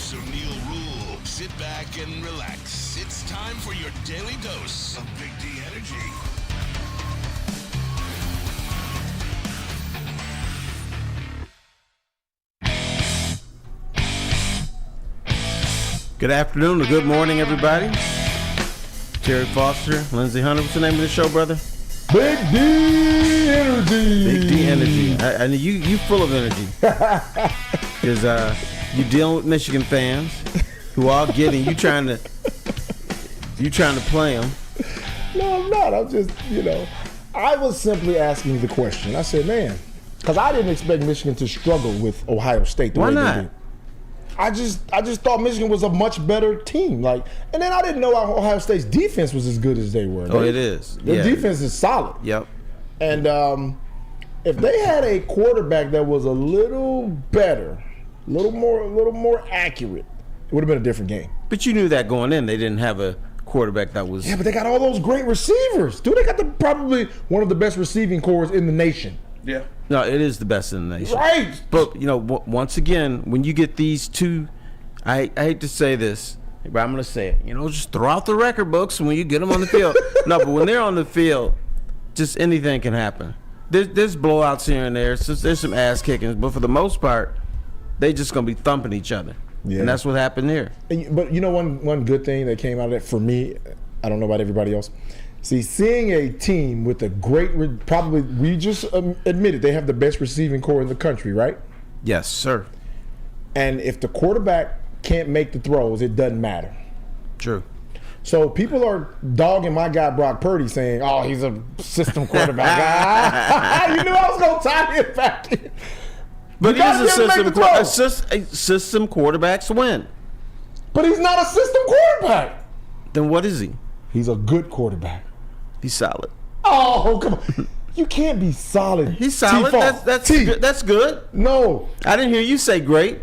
Hosts O'Neill Rule. Sit back and relax. It's time for your daily dose of Big D energy. Good afternoon or good morning, everybody. Terry Foster, Lindsey Hunter. What's the name of the show, brother? Big D Energy. Big D Energy. And you full of energy. Because you dealing with Michigan fans who are getting you trying to play them. No, I'm not. I'm just, I was simply asking the question. I said, man, because I didn't expect Michigan to struggle with Ohio State. Why not? I just thought Michigan was a much better team. And then I didn't know Ohio State's defense was as good as they were. It is. Their defense is solid. Yep. And if they had a quarterback that was a little better, a little more accurate, it would have been a different game. But you knew that going in. They didn't have a quarterback that was. Yeah, but they got all those great receivers. Dude, they got probably one of the best receiving corps in the nation. Yeah. No, it is the best in the nation. Right. But, once again, when you get these two, I hate to say this, but I'm going to say it. Just throw out the record books when you get them on the field. No, but when they're on the field, just anything can happen. There's blowouts here and there. There's some ass kickings. But for the most part, they just going to be thumping each other. Yeah. And that's what happened here. But one good thing that came out of that for me, I don't know about everybody else. See, seeing a team with a great, we just admitted they have the best receiving corps in the country, right? Yes, sir. And if the quarterback can't make the throws, it doesn't matter. True. So people are dogging my guy Brock Purdy, saying, "Oh, he's a system quarterback." You knew I was going to tie it back in. But he is a system quarterbacks win. But he's not a system quarterback. Then what is he? He's a good quarterback. He's solid. Oh, come on. You can't be solid. He's solid. That's good. That's good. No. I didn't hear you say great.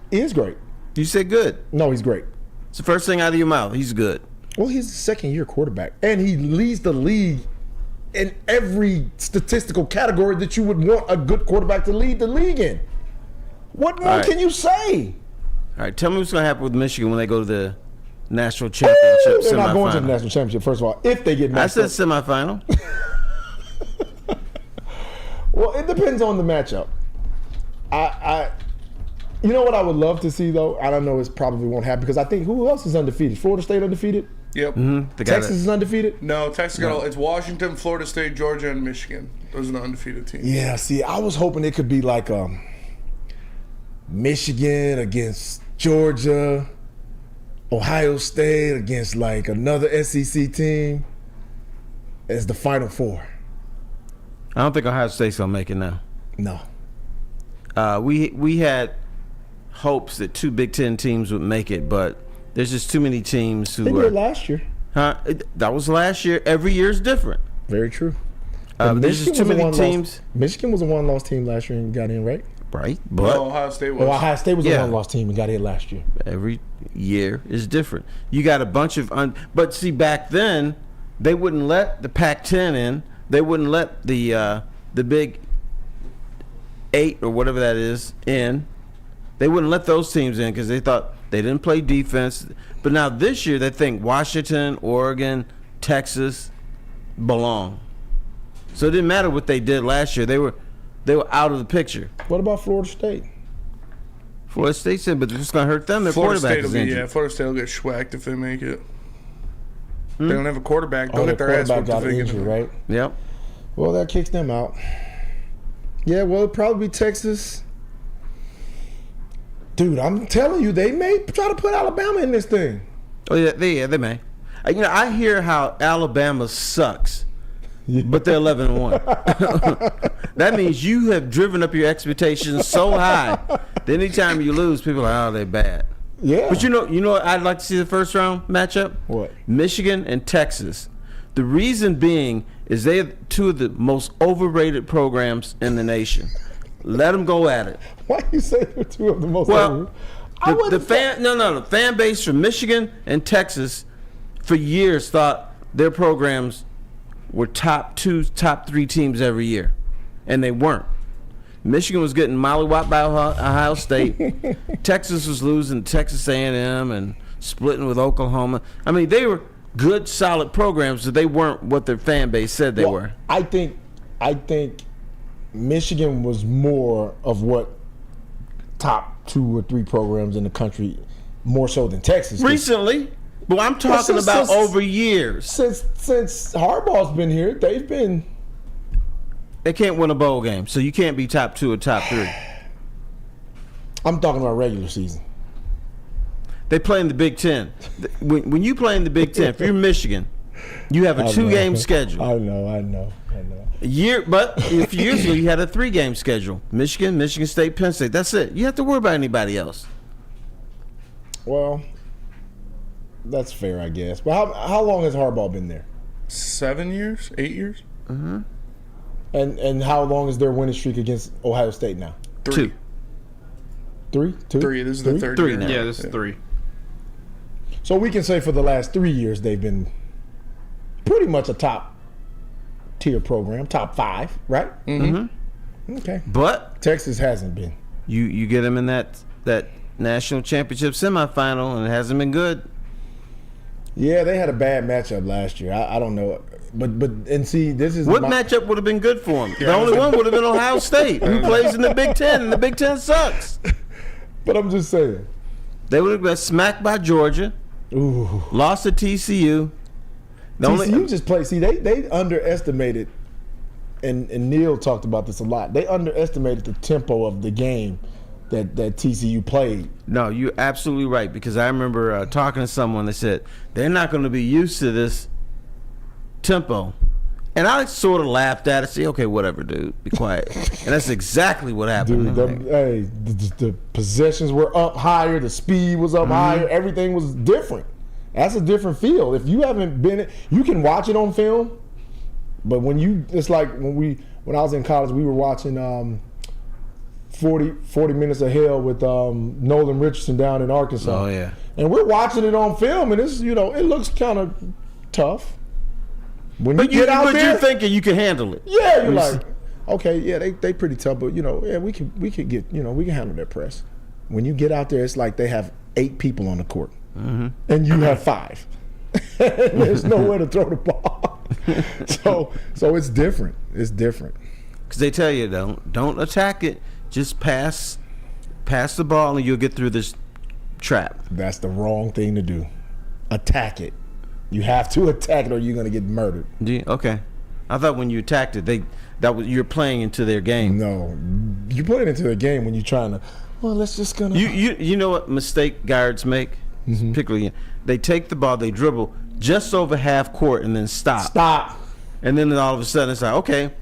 He is great. You said good. No, he's great. It's the first thing out of your mouth. He's good. Well, he's a second-year quarterback. And he leads the league in every statistical category that you would want a good quarterback to lead the league in. What more can you say? All right, tell me what's going to happen with Michigan when they go to the national championship. They're not going to the national championship, first of all, if they get matched up. I said semifinal. Well, it depends on the matchup. You know what I would love to see, though? I don't know, it probably won't happen, because I think, who else is undefeated? Florida State undefeated? Yep. Mm-hmm. Texas is undefeated? No, Texas it's Washington, Florida State, Georgia, and Michigan. Those are the undefeated teams. Yeah, see, I was hoping it could be like Michigan against Georgia, Ohio State against like another SEC team as the Final Four. I don't think Ohio State's gonna make it now. No. We had hopes that two Big Ten teams would make it, but there's just too many teams who they did last year. That was last year. Every year is different. Very true. There's just too many teams. Michigan was a one-loss team last year and got in, right? Right, but Ohio State was. Ohio State was a one-loss team and got in last year. Every year is different. You got a bunch of but see, back then they wouldn't let the Pac-10 in. They wouldn't let the Big 8 or whatever that is in. They wouldn't let those teams in because they thought they didn't play defense. But now this year they think Washington, Oregon, Texas belong. So it didn't matter what they did last year. They were out of the picture. What about Florida State? Florida State said, but it's going to hurt them. Their quarterback is injured. Yeah, Florida State will get schwacked if they make it. They don't have a quarterback. They'll get their ass whooped if they get injured, right? Yep. Well, that kicks them out. Yeah, well, it'll probably be Texas. Dude, I'm telling you, they may try to put Alabama in this thing. Oh, yeah, they may. I hear how Alabama sucks, but they're 11-1. That means you have driven up your expectations so high that anytime you lose, people are like, oh, they're bad. Yeah. But you know what I'd like to see the first round matchup? What? Michigan and Texas. The reason being is they are two of the most overrated programs in the nation. Let them go at it. Why you say they're two of the most overrated? The fan base from Michigan and Texas for years thought their programs were top 2, top 3 teams every year, and they weren't. Michigan was getting mollywopped by Ohio State. Texas was losing to Texas A&M and splitting with Oklahoma. I mean, they were good, solid programs, but they weren't what their fan base said they were. I think Michigan was more of what top 2 or 3 programs in the country, more so than Texas. Recently, but I'm talking about over years. Since Harbaugh's been here, they've been. They can't win a bowl game, so you can't be top 2 or top 3. I'm talking about regular season. They play in the Big Ten. When you play in the Big Ten, if you're Michigan, you have a 2-game schedule. I know. But a few years ago, you had a 3-game schedule. Michigan, Michigan State, Penn State. That's it. You have to worry about anybody else. Well, that's fair, I guess. But how long has Harbaugh been there? 7 years? 8 years? Mm-hmm. And how long is their winning streak against Ohio State now? 3. 3? 2? 3. This is the third 3 year. now. Yeah, this is 3. So we can say for the last 3 years they've been pretty much a top tier program, top 5, right? Mm-hmm. Okay. But Texas hasn't been. you get them in that national championship semifinal, and it hasn't been good. Yeah, they had a bad matchup last year. I don't know. But see, this is What matchup would have been good for them? The only one would have been Ohio State, who plays in the Big Ten, and the Big Ten sucks. But I'm just saying. They would have been smacked by Georgia, Ooh. lost to TCU. TCU just played. See, they underestimated, and Neil talked about this a lot. They underestimated the tempo of the game that TCU played. No, you're absolutely right, because I remember talking to someone that said they're not going to be used to this tempo. And I sort of laughed at it, say, okay, whatever, dude, be quiet. And that's exactly what happened. Dude, the possessions were up higher, the speed was up higher, everything was different. That's a different feel. If you haven't been, you can watch it on film, but it's like when I was in college, we were watching 40 Minutes of Hell with Nolan Richardson down in Arkansas. Oh yeah. And we're watching it on film, and it's it looks kind of tough. When you get out there, you're thinking you can handle it. yeah, you're like, okay, yeah, they pretty tough, but yeah, we can get, we can handle that press. When you get out there, it's like they have 8 people on the court, and you have 5. There's nowhere to throw the ball. so it's different. It's different. Because they tell you, don't attack it. Just pass the ball, and you'll get through this trap. That's the wrong thing to do. Attack it. You have to attack it, or you're going to get murdered. Okay. I thought when you attacked it, you're playing into their game. No, you play it into their game when you're trying to. Well, let's just gonna. You know what mistake guards make? Particularly, they take the ball, they dribble just over half court, and then stop. And then all of a sudden it's like, okay,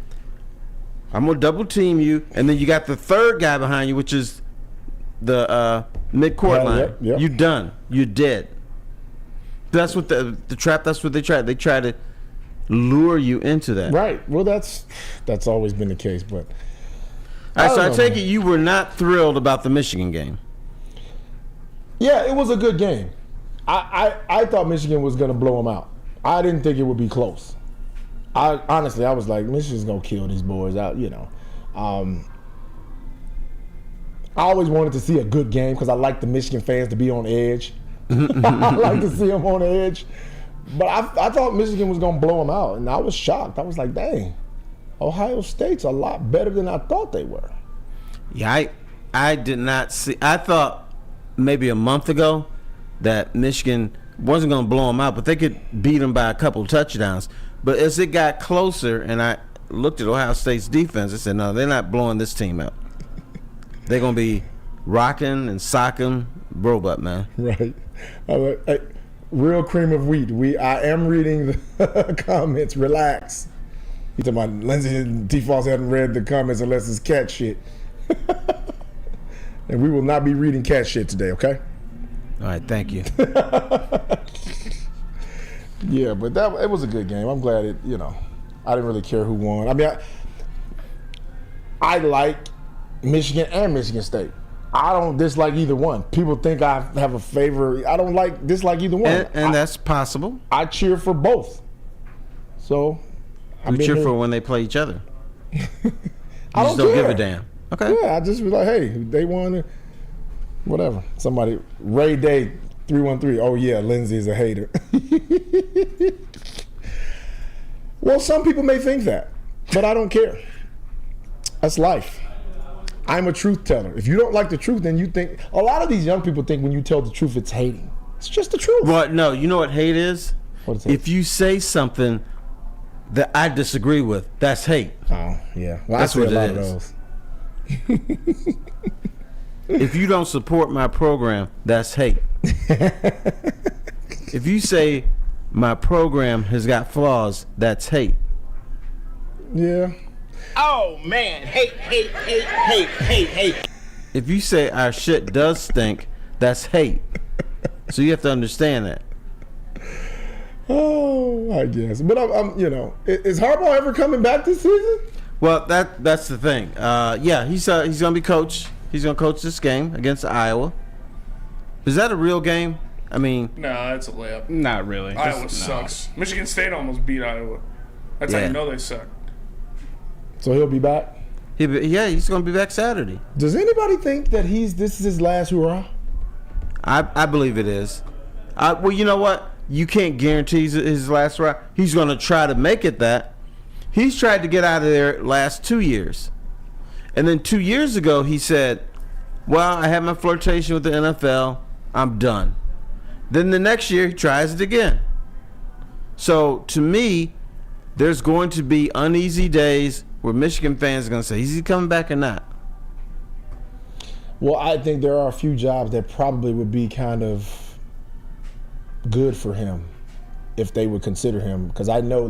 I'm gonna double team you, and then you got the third guy behind you, which is the mid-court line. Yep. You're done. You're dead. That's what the trap. That's what they try. They try to lure you into that. Right. Well, that's always been the case, but. All right, so I take it you were not thrilled about the Michigan game. Yeah, it was a good game. I thought Michigan was going to blow them out. I didn't think it would be close. Honestly, I was like, Michigan's going to kill these boys out, I always wanted to see a good game because I like the Michigan fans to be on edge. I like to see them on edge. But I thought Michigan was going to blow them out, and I was shocked. I was like, dang, Ohio State's a lot better than I thought they were. Yeah, I did not see. I thought maybe a month ago that Michigan wasn't going to blow them out, but they could beat them by a couple of touchdowns. But as it got closer, and I looked at Ohio State's defense, I said, no, they're not blowing this team out. They're going to be rocking and socking robot, man. Right. Real cream of wheat. I am reading the comments. Relax. You talking about Lindsey and T-Foss haven't read the comments unless it's cat shit. And we will not be reading cat shit today, okay? All right, thank you. Yeah, but it was a good game. I'm glad I didn't really care who won. I mean, I like Michigan and Michigan State. I don't dislike either one. People think I have a favor. I don't dislike either one. And that's possible. I cheer for both. So You cheer for when they play each other. You I just don't don't give care. a damn. Okay. Yeah, I just was like, hey, they won. Whatever. Somebody, Ray Day 313. Oh yeah, Lindsey is a hater. Well, some people may think that, but I don't care. That's life. I'm a truth teller. If you don't like the truth, then you think. A lot of these young people think when you tell the truth, it's hating. It's just the truth. Well, no, you know what hate is? What is hate? If you say something that I disagree with, that's hate. Oh yeah, well, That's I say what a lot it of is. those. If you don't support my program, that's hate. If you say my program has got flaws, that's hate. Yeah. Oh man, hate. If you say our shit does stink, that's hate. So you have to understand that. Oh, I guess. But I'm is Harbaugh ever coming back this season? Well, that's the thing. Yeah, he's gonna be coach. He's gonna coach this game against Iowa. Is that a real game? I mean, Nah, it's a layup. Not really. Iowa sucks. Michigan State almost beat Iowa. That's how Yeah. you know they suck. So he'll be back. he's gonna be back Saturday. Does anybody think that this is his last hurrah? I believe it is. Well, you know what? You can't guarantee his last ride. He's gonna try to make it that. He's tried to get out of there last 2 years. And then 2 years ago, he said, well, I had my flirtation with the NFL. I'm done. Then the next year, he tries it again. So, to me, there's going to be uneasy days where Michigan fans are going to say, is he coming back or not? Well, I think there are a few jobs that probably would be kind of good for him if they would consider him. Because I know,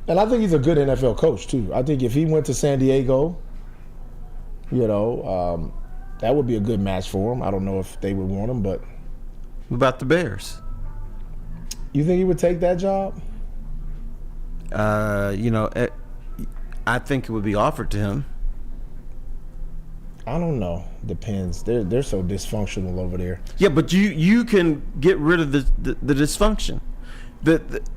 and I think he's a good NFL coach, too. I think if he went to San Diego, that would be a good match for him. I don't know if they would want him, but. What about the Bears? You think he would take that job? I think it would be offered to him. I don't know. Depends. They're so dysfunctional over there. Yeah, but you can get rid of the dysfunction.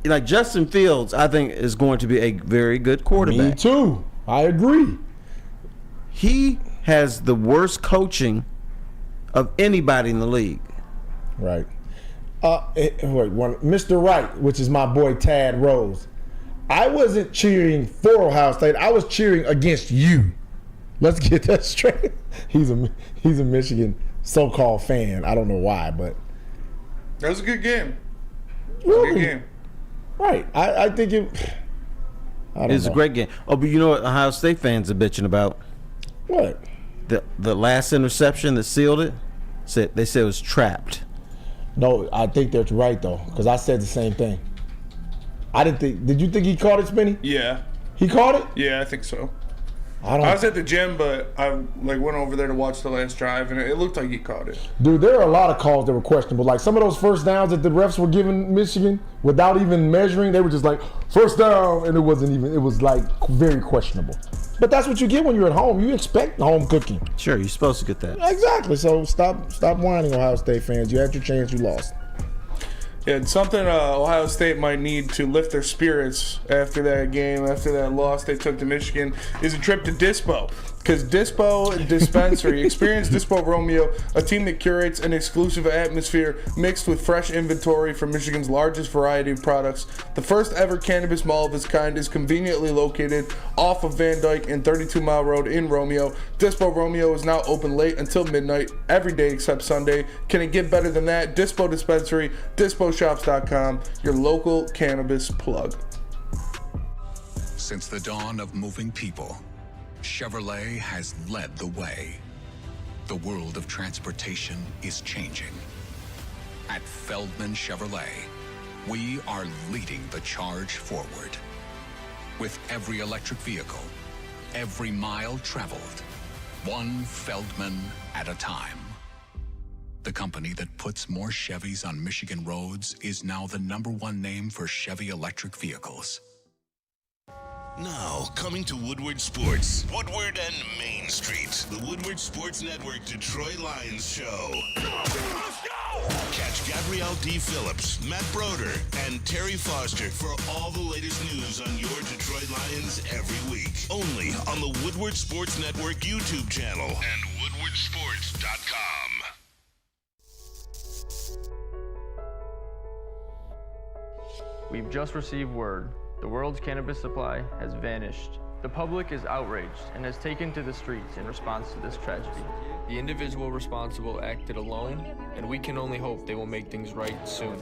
Like Justin Fields, I think is going to be a very good quarterback. Me too. I agree. He has the worst coaching of anybody in the league. Right. Mr. Wright, which is my boy Tad Rose. I wasn't cheering for Ohio State. I was cheering against you. Let's get that straight. He's a Michigan so-called fan. I don't know why, but That was a good game. really? Good game. Right. I think it. I don't know. It's a great game. Oh, but you know what Ohio State fans are bitching about? What? The last interception that sealed it. They said it was trapped. No, I think that's right though, because I said the same thing. I didn't think. Did you think he caught it, Spinny? Yeah. He caught it? Yeah, I think so. I I was at the gym, but I went over there to watch the last drive, and it looked like he caught it. Dude, there are a lot of calls that were questionable. Like some of those first downs that the refs were giving Michigan without even measuring, they were just like, first down, and it wasn't even, it was like very questionable. But that's what you get when you're at home. You expect home cooking. Sure, you're supposed to get that. Exactly. So stop whining, Ohio State fans. You had your chance, you lost. Yeah, it's something Ohio State might need to lift their spirits after that game, after that loss they took to Michigan, is a trip to Dispo. Because Dispo Dispensary, experience Dispo Romeo, a team that curates an exclusive atmosphere mixed with fresh inventory from Michigan's largest variety of products. The first ever cannabis mall of its kind is conveniently located off of Van Dyke and 32 Mile Road in Romeo. Dispo Romeo is now open late until midnight, every day except Sunday. Can it get better than that? Dispo Dispensary, DispoShops.com, your local cannabis plug. Since the dawn of moving people, Chevrolet has led the way. The world of transportation is changing. At Feldman Chevrolet, we are leading the charge forward. With every electric vehicle, every mile traveled, one Feldman at a time. The company that puts more Chevys on Michigan roads is now the #1 name for Chevy electric vehicles. Now, coming to Woodward Sports. Woodward and Main Street. The Woodward Sports Network Detroit Lions Show. Let's go! Catch Gabrielle D. Phillips, Matt Broder, and Terry Foster for all the latest news on your Detroit Lions every week. Only on the Woodward Sports Network YouTube channel and woodwardsports.com. We've just received word. The world's cannabis supply has vanished. The public is outraged and has taken to the streets in response to this tragedy. The individual responsible acted alone, and we can only hope they will make things right soon.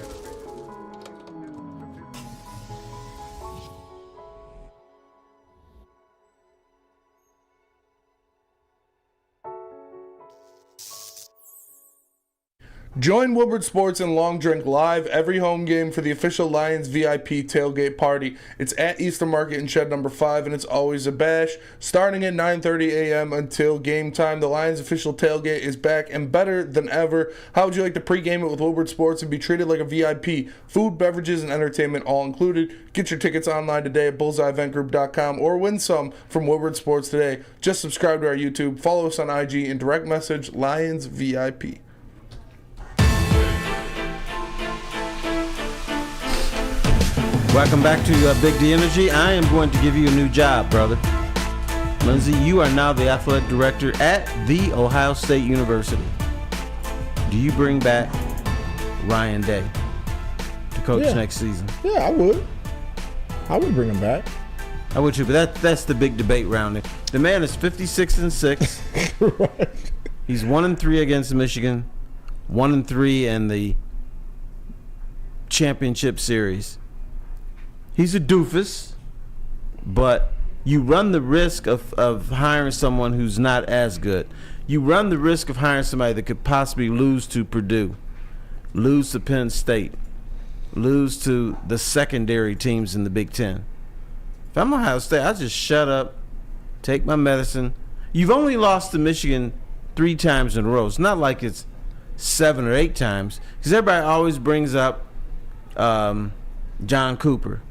Join Woodward Sports and Long Drink live every home game for the official Lions VIP tailgate party. It's at Eastern Market in shed number 5, and it's always a bash. Starting at 9:30 a.m. until game time, the Lions official tailgate is back and better than ever. How would you like to pregame it with Woodward Sports and be treated like a VIP? Food, beverages, and entertainment all included. Get your tickets online today at bullseyeeventgroup.com or win some from Woodward Sports today. Just subscribe to our YouTube, follow us on IG, and direct message Lions VIP. Welcome back to Big D Energy. I am going to give you a new job, brother. Lindsey, you are now the athletic director at The Ohio State University. Do you bring back Ryan Day to coach next season? Yeah, I would. I would bring him back. I would too, but that's the big debate round. The man is 56-6. Right. He's 1-3 against Michigan, 1-3 in the championship series. He's a doofus, but you run the risk of hiring someone who's not as good. You run the risk of hiring somebody that could possibly lose to Purdue, lose to Penn State, lose to the secondary teams in the Big Ten. If I'm Ohio State, I just shut up, take my medicine. You've only lost to Michigan 3 times in a row. It's not like it's 7 or 8 times, because everybody always brings up John Cooper.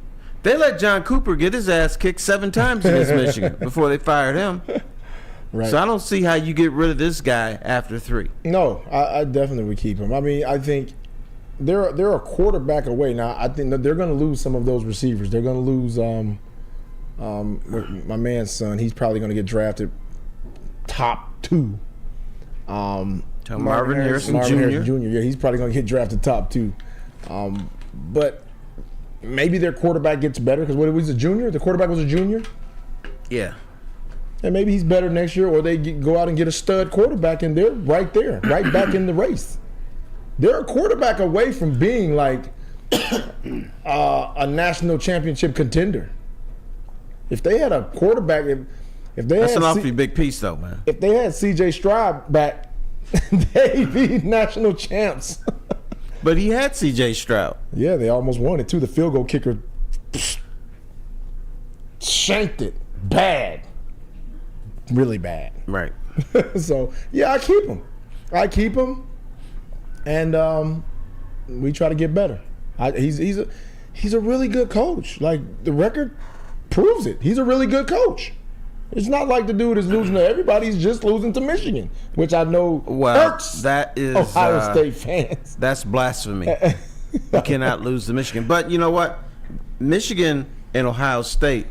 They let John Cooper get his ass kicked 7 times against Michigan before they fired him. Right. So I don't see how you get rid of this guy after 3. No, I definitely would keep him. I mean, I think they're a quarterback away. Now, I think that they're going to lose some of those receivers. They're going to lose my man's son. He's probably going to get drafted top 2. Marvin Harrison Jr. Harrison Jr. Yeah, he's probably going to get drafted top 2. But maybe their quarterback gets better because what, was a junior? The quarterback was a junior? Yeah. And maybe he's better next year, or they go out and get a stud quarterback, and they're right there, right back in the race. They're a quarterback away from being like a national championship contender. If they had a quarterback, if they That's had an awfully big piece, though, man. if they had C.J. Stroud back, they'd be national champs. But he had C.J. Stroud. Yeah, they almost won it too. The field goal kicker shanked it bad, really bad. Right. So yeah, I keep him, and we try to get better. He's a really good coach. Like the record proves it. He's a really good coach. It's not like the dude is losing to everybody. He's just losing to Michigan, which I know hurts that is Ohio State fans. That's blasphemy. You cannot lose to Michigan. But you know what? Michigan and Ohio State,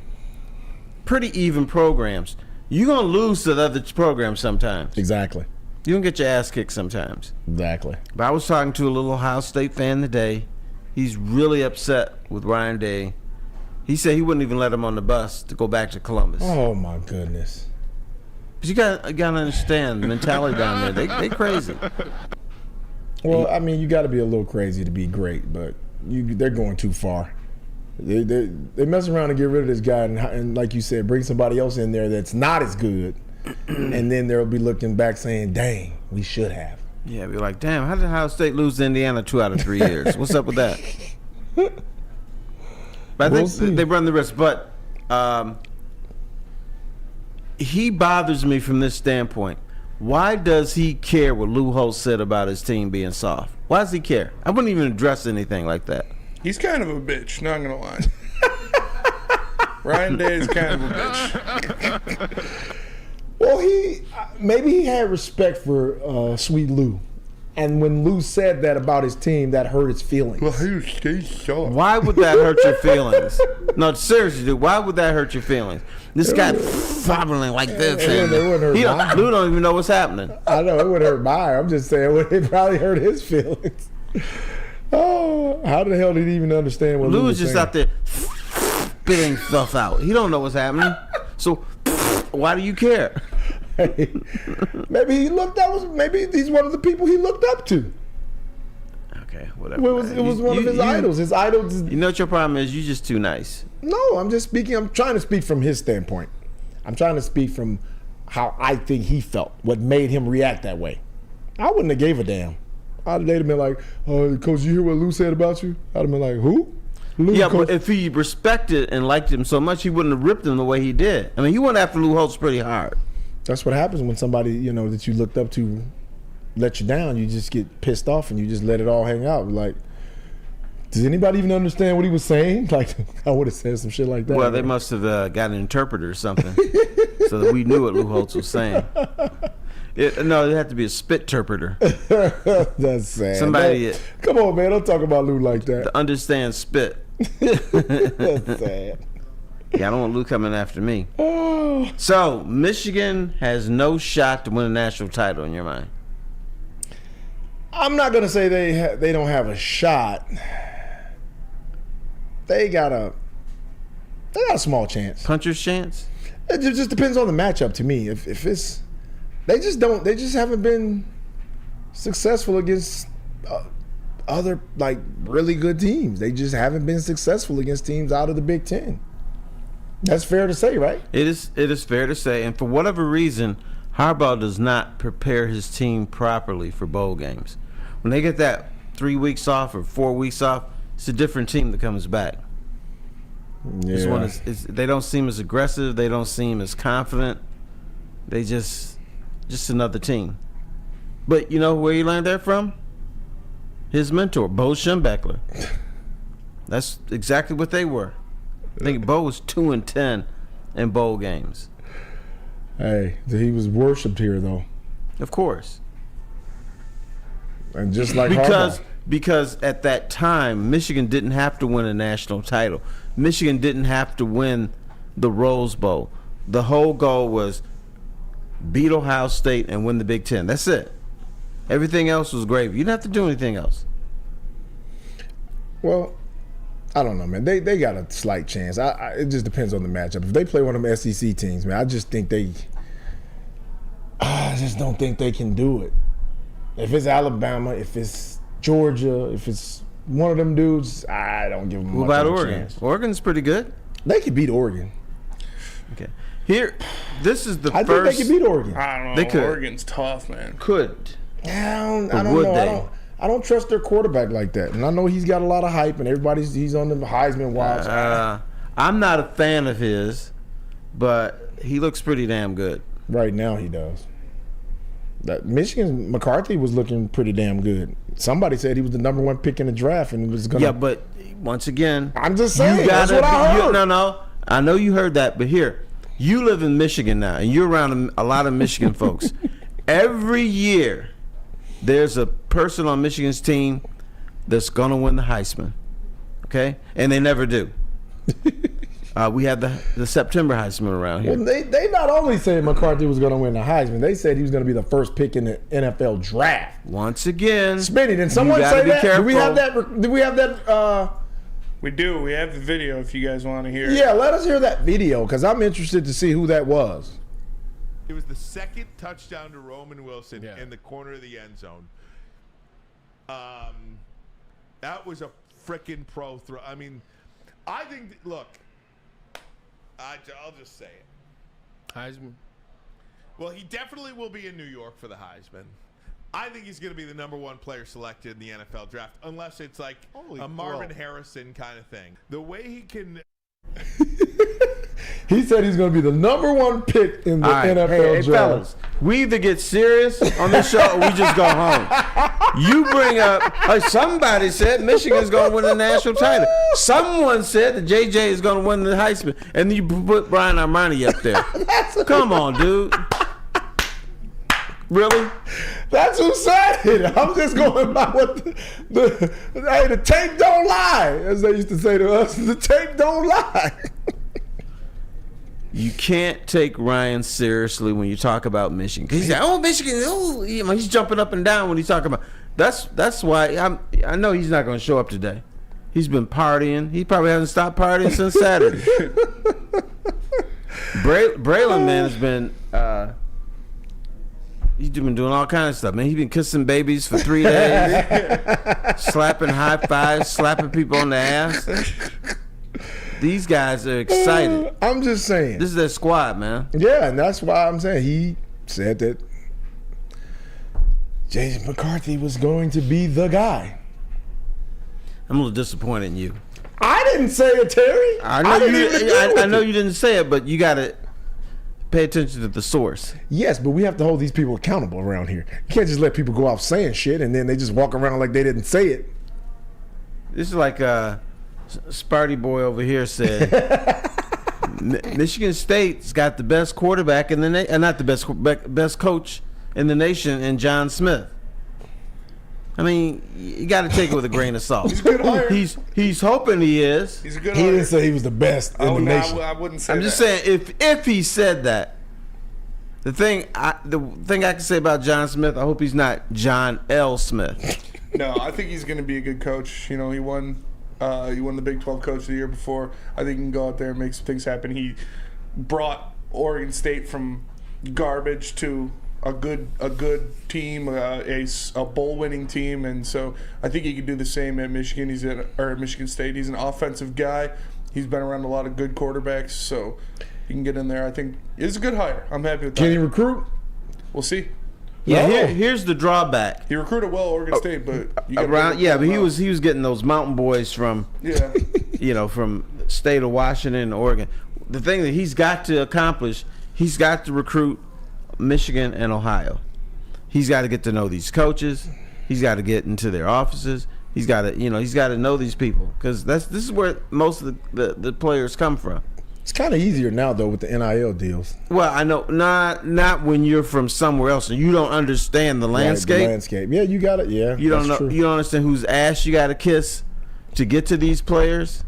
pretty even programs. You're going to lose to the other programs sometimes. Exactly. You're going to get your ass kicked sometimes. Exactly. But I was talking to a little Ohio State fan today. He's really upset with Ryan Day. He said he wouldn't even let him on the bus to go back to Columbus. Oh my goodness! But you got to understand the mentality down there. They crazy. Well, I mean, you got to be a little crazy to be great, but they're going too far. They mess around and get rid of this guy, and like you said, bring somebody else in there that's not as good, and then they'll be looking back saying, "Dang, we should have." Yeah, be like, "Damn, how did Ohio State lose to Indiana 2 out of 3 years? What's up with that?" But I think they run the risk. But he bothers me from this standpoint. Why does he care what Lou Holtz said about his team being soft? Why does he care? I wouldn't even address anything like that. He's kind of a bitch, not gonna lie. Ryan Day is kind of a bitch. Well, maybe he had respect for Sweet Lou. And when Lou said that about his team, that hurt his feelings. Why would that hurt your feelings? No, seriously, dude. Why would that hurt your feelings? This guy fobbling like this. Lou don't even know what's happening. I know it would hurt mine. I'm just saying it probably hurt his feelings. Oh, how the hell did he even understand what Lou was just saying? out there spitting stuff out. He don't know what's happening. So why do you care? Hey, maybe he looked. Maybe he's one of the people he looked up to. Okay, whatever. It was one of his idols. His idols. You know what your problem is? You're just too nice. No, I'm just speaking. I'm trying to speak from his standpoint. I'm trying to speak from how I think he felt. What made him react that way. I wouldn't have gave a damn. I'd have been like, "Oh, Coach, you hear what Lou said about you?" I'd have been like, "Who?" Lou, yeah, Coach. but if he respected and liked him so much, he wouldn't have ripped him the way he did. I mean, he went after Lou Holtz pretty hard. That's what happens when somebody that you looked up to let you down. You just get pissed off and you just let it all hang out. Like, does anybody even understand what he was saying? Like, I would have said some shit like that. Well, they must have got an interpreter or something so that we knew what Lou Holtz was saying. No, it had to be a spit interpreter. That's sad. Somebody. Come on, man. Don't talk about Lou like that. To understand spit. That's sad. Yeah, I don't want Lou coming after me. Oh. So, Michigan has no shot to win a national title in your mind? I'm not going to say they don't have a shot. They got a small chance. Puncher's chance? It just depends on the matchup to me. If it's they just haven't been successful against other like really good teams. They just haven't been successful against teams out of the Big Ten. That's fair to say, right? It is fair to say, and for whatever reason, Harbaugh does not prepare his team properly for bowl games. When they get that 3 weeks off or 4 weeks off, it's a different team that comes back. Yeah. This one is they don't seem as aggressive. They don't seem as confident. They just another team. But you know where he learned that from? His mentor, Bo Schembechler. That's exactly what they were. I think Bo was 2-10 in bowl games. Hey, he was worshipped here though. Of course. And just like because at that time, Michigan didn't have to win a national title. Michigan didn't have to win the Rose Bowl. The whole goal was beat Ohio State and win the Big Ten. That's it. Everything else was gravy. You didn't have to do anything else. Well, I don't know, man. They got a slight chance. It just depends on the matchup. If they play one of them SEC teams, man, I just don't think they can do it. If it's Alabama, if it's Georgia, if it's one of them dudes, I don't give them much about of a Oregon? chance. Oregon's pretty good. They could beat Oregon. Okay. Here, this is the I first. think they could beat Oregon. I don't know. They could. Oregon's tough, man. Could. I don't would know. they? I don't trust their quarterback like that. And I know he's got a lot of hype, and he's on the Heisman watch. I'm not a fan of his, but he looks pretty damn good. Right now he does. That Michigan's McCarthy was looking pretty damn good. Somebody said he was the #1 pick in the draft, and was gonna. Yeah, but once again, I'm just saying. you gotta that's what I heard. no. I know you heard that, but here, you live in Michigan now, and you're around a lot of Michigan folks. Every year, there's a person on Michigan's team that's gonna win the Heisman. Okay, and they never do. We had the September Heisman around here. Well, they not only said McCarthy was going to win the Heisman, they said he was going to be the first pick in the NFL draft. Once again, Spinny, did someone say that? Careful. Do we have that? We do. We have the video if you guys want to hear it. Yeah, let us hear that video because I'm interested to see who that was. It was the second touchdown to Roman Wilson in the corner of the end zone. That was a freaking pro throw. I mean, I think, look, I'll just say it. Heisman. Well, he definitely will be in New York for the Heisman. I think he's going to be the #1 player selected in the NFL draft, unless it's like a Marvin Harrison kind of thing. The way he can... He said he's going to be the #1 pick in the NFL draft. Fellas, we either get serious on this show or we just go home. You bring up, somebody said Michigan's going to win the national title. Someone said that JJ is going to win the Heisman, and you put Brian Ermanni up there. Come on, dude. Really? That's who said it. I'm just going by what the tape don't lie, as they used to say to us. The tape don't lie. You can't take Ryan seriously when you talk about Michigan. Because he's like, oh, Michigan, oh, he's jumping up and down when he's talking about. That's why I know he's not going to show up today. He's been partying. He probably hasn't stopped partying since Saturday. Braylon, man, has been he's been doing all kinds of stuff, man. He's been kissing babies for 3 days, slapping high fives, slapping people on the ass. These guys are excited. I'm just saying. This is their squad, man. Yeah, and that's why I'm saying he said that Jason McCarthy was going to be the guy. I'm a little disappointed in you. I didn't say it, Terry. I know you didn't say it, but you got to pay attention to the source. Yes, but we have to hold these people accountable around here. You can't just let people go off saying shit and then they just walk around like they didn't say it. This is like Sparty boy over here said. Michigan State's got the best quarterback in the not the best coach in the nation, in John Smith. I mean, you got to take it with a grain of salt. He's a good hire. He's hoping he is. He's a good He hire. didn't say he was the best in the nation. I wouldn't say I'm that. just saying, if he said that, the thing I can say about John Smith, I hope he's not John L. Smith. No, I think he's going to be a good coach. You know, he won the Big 12 Coach the year before. I think he can go out there and make some things happen. He brought Oregon State from garbage to a good team, a bowl-winning team, and so I think he could do the same at Michigan. At Michigan State. He's an offensive guy. He's been around a lot of good quarterbacks, so he can get in there. I think it's a good hire. I'm happy with that. Can he recruit? We'll see. Yeah, here's the drawback. He recruited well Oregon State, but you gotta but he was getting those mountain boys from from state of Washington and Oregon. The thing that he's got to accomplish, he's got to recruit Michigan and Ohio. He's got to get to know these coaches. He's got to get into their offices. He's got to know these people, because this is where most of the players come from. It's kind of easier now though with the NIL deals. Well, I know not when you're from somewhere else and you don't understand the landscape. Right, the landscape. Yeah, you got it. Yeah, you don't know. True. You don't understand whose ass you got to kiss to get to these players.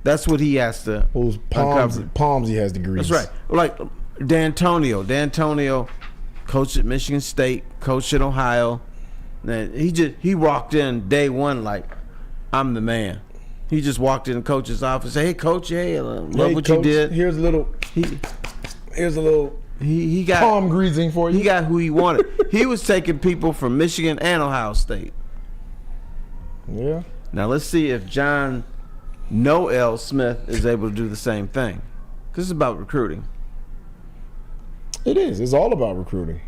That's what he has to uncover. Palms he has degrees. That's right. Like D'Antonio coached at Michigan State, coached at Ohio. And he walked in day one like, I'm the man. He just walked in the coach's office, say, "Hey, coach, love what coach, you did." Here's a little. He got palm greasing for you. He got who he wanted. He was taking people from Michigan and Ohio State. Yeah. Now let's see if John Noel Smith is able to do the same thing. Because it's about recruiting. It is. It's all about recruiting.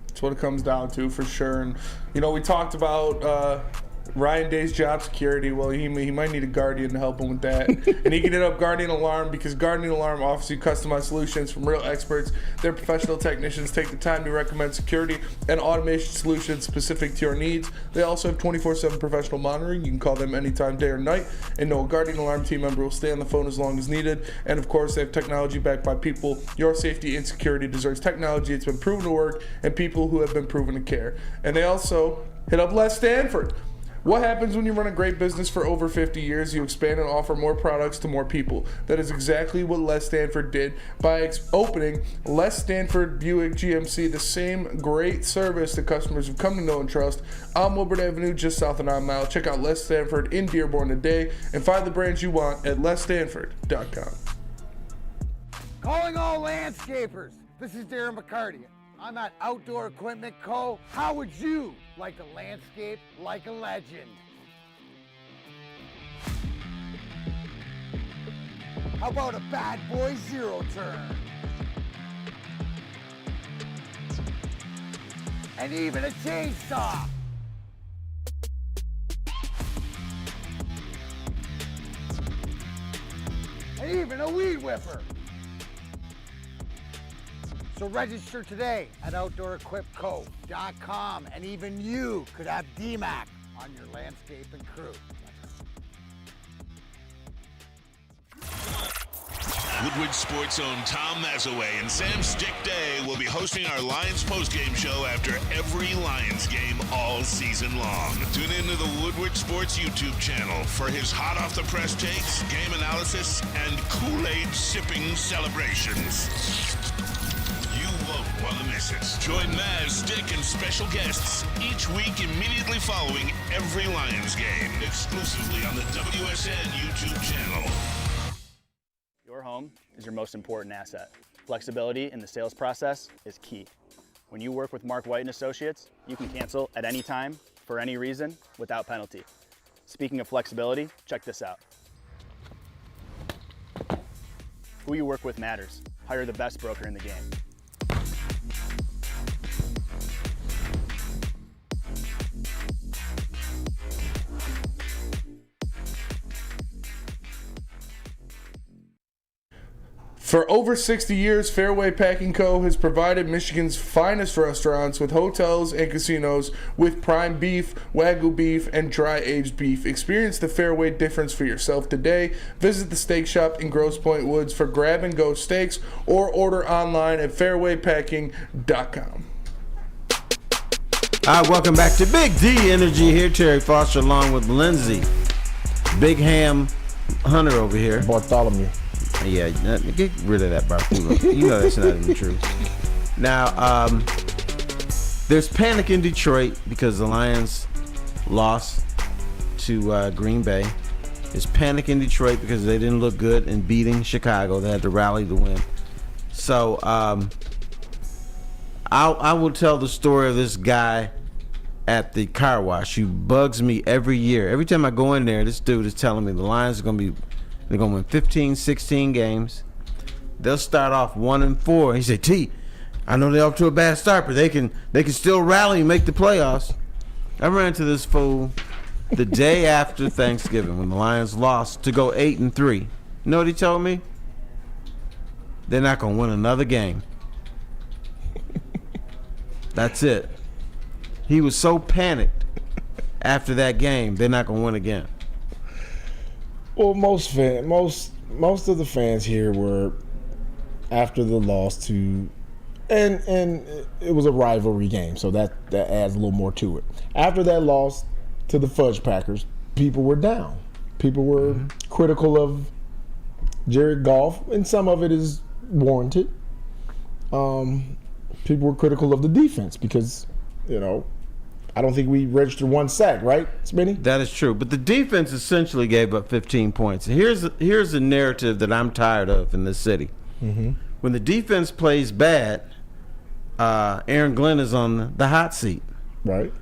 That's what it comes down to, for sure. And we talked about Ryan Day's job security. Well, he might need a Guardian to help him with that. And he can hit up Guardian Alarm, because Guardian Alarm offers you customized solutions from real experts. Their professional technicians take the time to recommend security and automation solutions specific to your needs. They also have 24/7 professional monitoring. You can call them anytime, day or night, and know a Guardian Alarm team member will stay on the phone as long as needed. And of course, they have technology backed by people. Your safety and security deserves technology. It's been proven to work, and people who have been proven to care. And they also hit up Les Stanford. What happens when you run a great business for over 50 years? You expand and offer more products to more people. That is exactly what Les Stanford did by opening Les Stanford Buick GMC, the same great service that customers have come to know and trust on Woodward Avenue, just south of 9 Mile. Check out Les Stanford in Dearborn today and find the brands you want at lesstanford.com. Calling all landscapers. This is Darren McCarty. I'm at Outdoor Equipment Co. How would you like to landscape like a legend? How about a bad boy zero turn? And even a chainsaw. And even a weed whipper. So register today at OutdoorEquipCo.com, and even you could have DMAC on your landscaping crew. Woodward Sports' own Tom Mazaway and Sam Stick Day will be hosting our Lions postgame show after every Lions game all season long. Tune into the Woodward Sports YouTube channel for his hot off the press takes, game analysis, and Kool-Aid sipping celebrations. You won't want to miss it. Join Maz, Stick, and special guests each week immediately following every Lions game, exclusively on the WSN YouTube channel. Your home is your most important asset. Flexibility in the sales process is key. When you work with Mark White and Associates, you can cancel at any time, for any reason, without penalty. Speaking of flexibility, check this out. Who you work with matters. Hire the best broker in the game. For over 60 years, Fairway Packing Co. has provided Michigan's finest restaurants with hotels and casinos with prime beef, Wagyu beef, and dry-aged beef. Experience the Fairway difference for yourself today. Visit the steak shop in Grosse Pointe Woods for grab-and-go steaks or order online at fairwaypacking.com. All right, welcome back to Big D Energy here. Terry Foster along with Lindsey. Big Ham Hunter over here. Bartholomew. Yeah, get rid of that Bartholomew. You know that's not even true. Now, there's panic in Detroit because the Lions lost to Green Bay. There's panic in Detroit because they didn't look good in beating Chicago. They had to rally to win. So, I will tell the story of this guy at the car wash who bugs me every year. Every time I go in there, this dude is telling me the Lions are going to be they're going to win 15, 16 games. They'll start off 1-4. He said, T, I know they're off to a bad start, but they can still rally and make the playoffs. I ran into this fool the day after Thanksgiving when the Lions lost to go 8-3. You know what he told me? They're not going to win another game. That's it. He was so panicked after that game, they're not going to win again. Well, most of the fans here were after the loss to, and it was a rivalry game, so that adds a little more to it. After that loss to the Fudge Packers, people were down. People were critical of Jared Goff, and some of it is warranted. People were critical of the defense because, I don't think we registered one sack, right, Smitty? That is true. But the defense essentially gave up 15 points. Here's a narrative that I'm tired of in this city. Mm-hmm. When the defense plays bad, Aaron Glenn is on the hot seat. Right.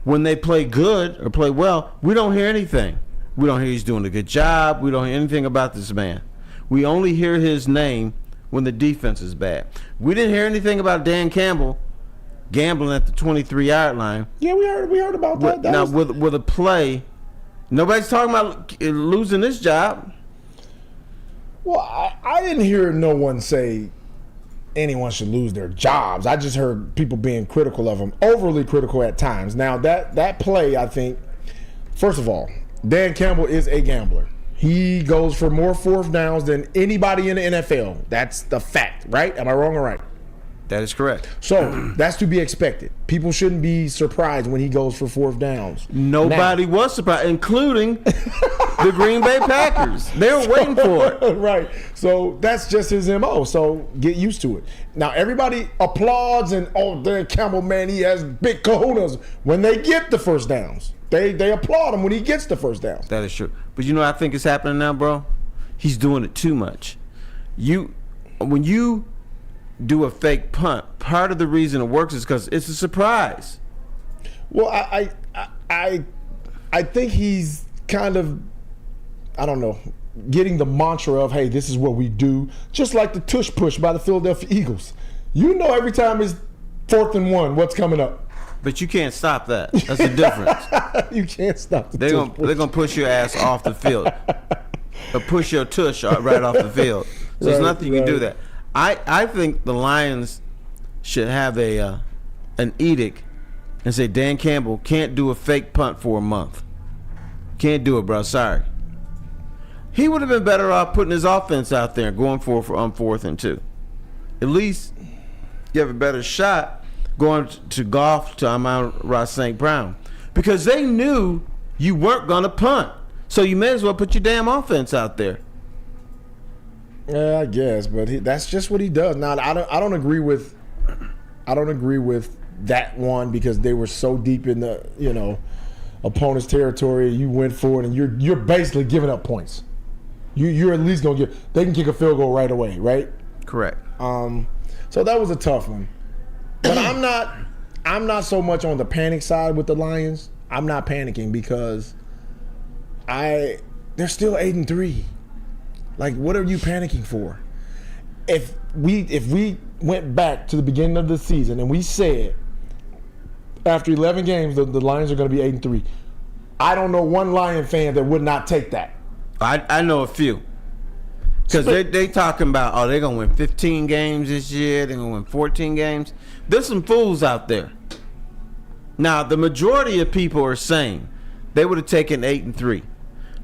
When they play good or play well, we don't hear anything. We don't hear he's doing a good job. We don't hear anything about this man. We only hear his name when the defense is bad. We didn't hear anything about Dan Campbell gambling at the 23-yard line. Yeah, we heard about that. With a play, nobody's talking about losing this job. Well, I didn't hear no one say anyone should lose their jobs. I just heard people being critical of him, overly critical at times. Now, that play, I think, first of all, Dan Campbell is a gambler. He goes for more fourth downs than anybody in the NFL. That's the fact, right? Am I wrong or right? That is correct. So that's to be expected. People shouldn't be surprised when he goes for fourth downs. Nobody was surprised, including the Green Bay Packers. They were waiting for it. Right. So that's just his MO. So get used to it. Now everybody applauds and Dan Campbell, man, he has big kahunas when they get the first downs. They applaud him when he gets the first downs. That is true. But you know what I think is happening now, bro? He's doing it too much. When you do a fake punt, part of the reason it works is because it's a surprise. Well, I think he's kind of, I don't know, getting the mantra of, hey, this is what we do, just like the tush push by the Philadelphia Eagles. You know every time it's 4th and 1, what's coming up. But you can't stop that. That's the difference. You can't stop the They're gonna push your ass off the field. Or push your tush right off the field. So there's nothing you can do that. I think the Lions should have an edict and say Dan Campbell can't do a fake punt for a month. Can't do it, bro. Sorry. He would have been better off putting his offense out there and going for 4th and 2. At least you have a better shot going to Goff to Amon-Ra St. Brown, because they knew you weren't going to punt. So you may as well put your damn offense out there. Yeah, I guess, but that's just what he does. Now, I don't agree with that one, because they were so deep in the opponent's territory. You went for it, and you're basically giving up points. You're at least gonna give. They can kick a field goal right away, right? Correct. So that was a tough one. But I'm not so much on the panic side with the Lions. I'm not panicking because they're still 8-3. Like, what are you panicking for? If we went back to the beginning of the season and we said after 11 games the Lions are going to be 8-3, I don't know one Lion fan that would not take that. I know a few. Because they talking about, they're going to win 15 games this year. They're going to win 14 games. There's some fools out there. Now, the majority of people are saying they would have taken 8-3.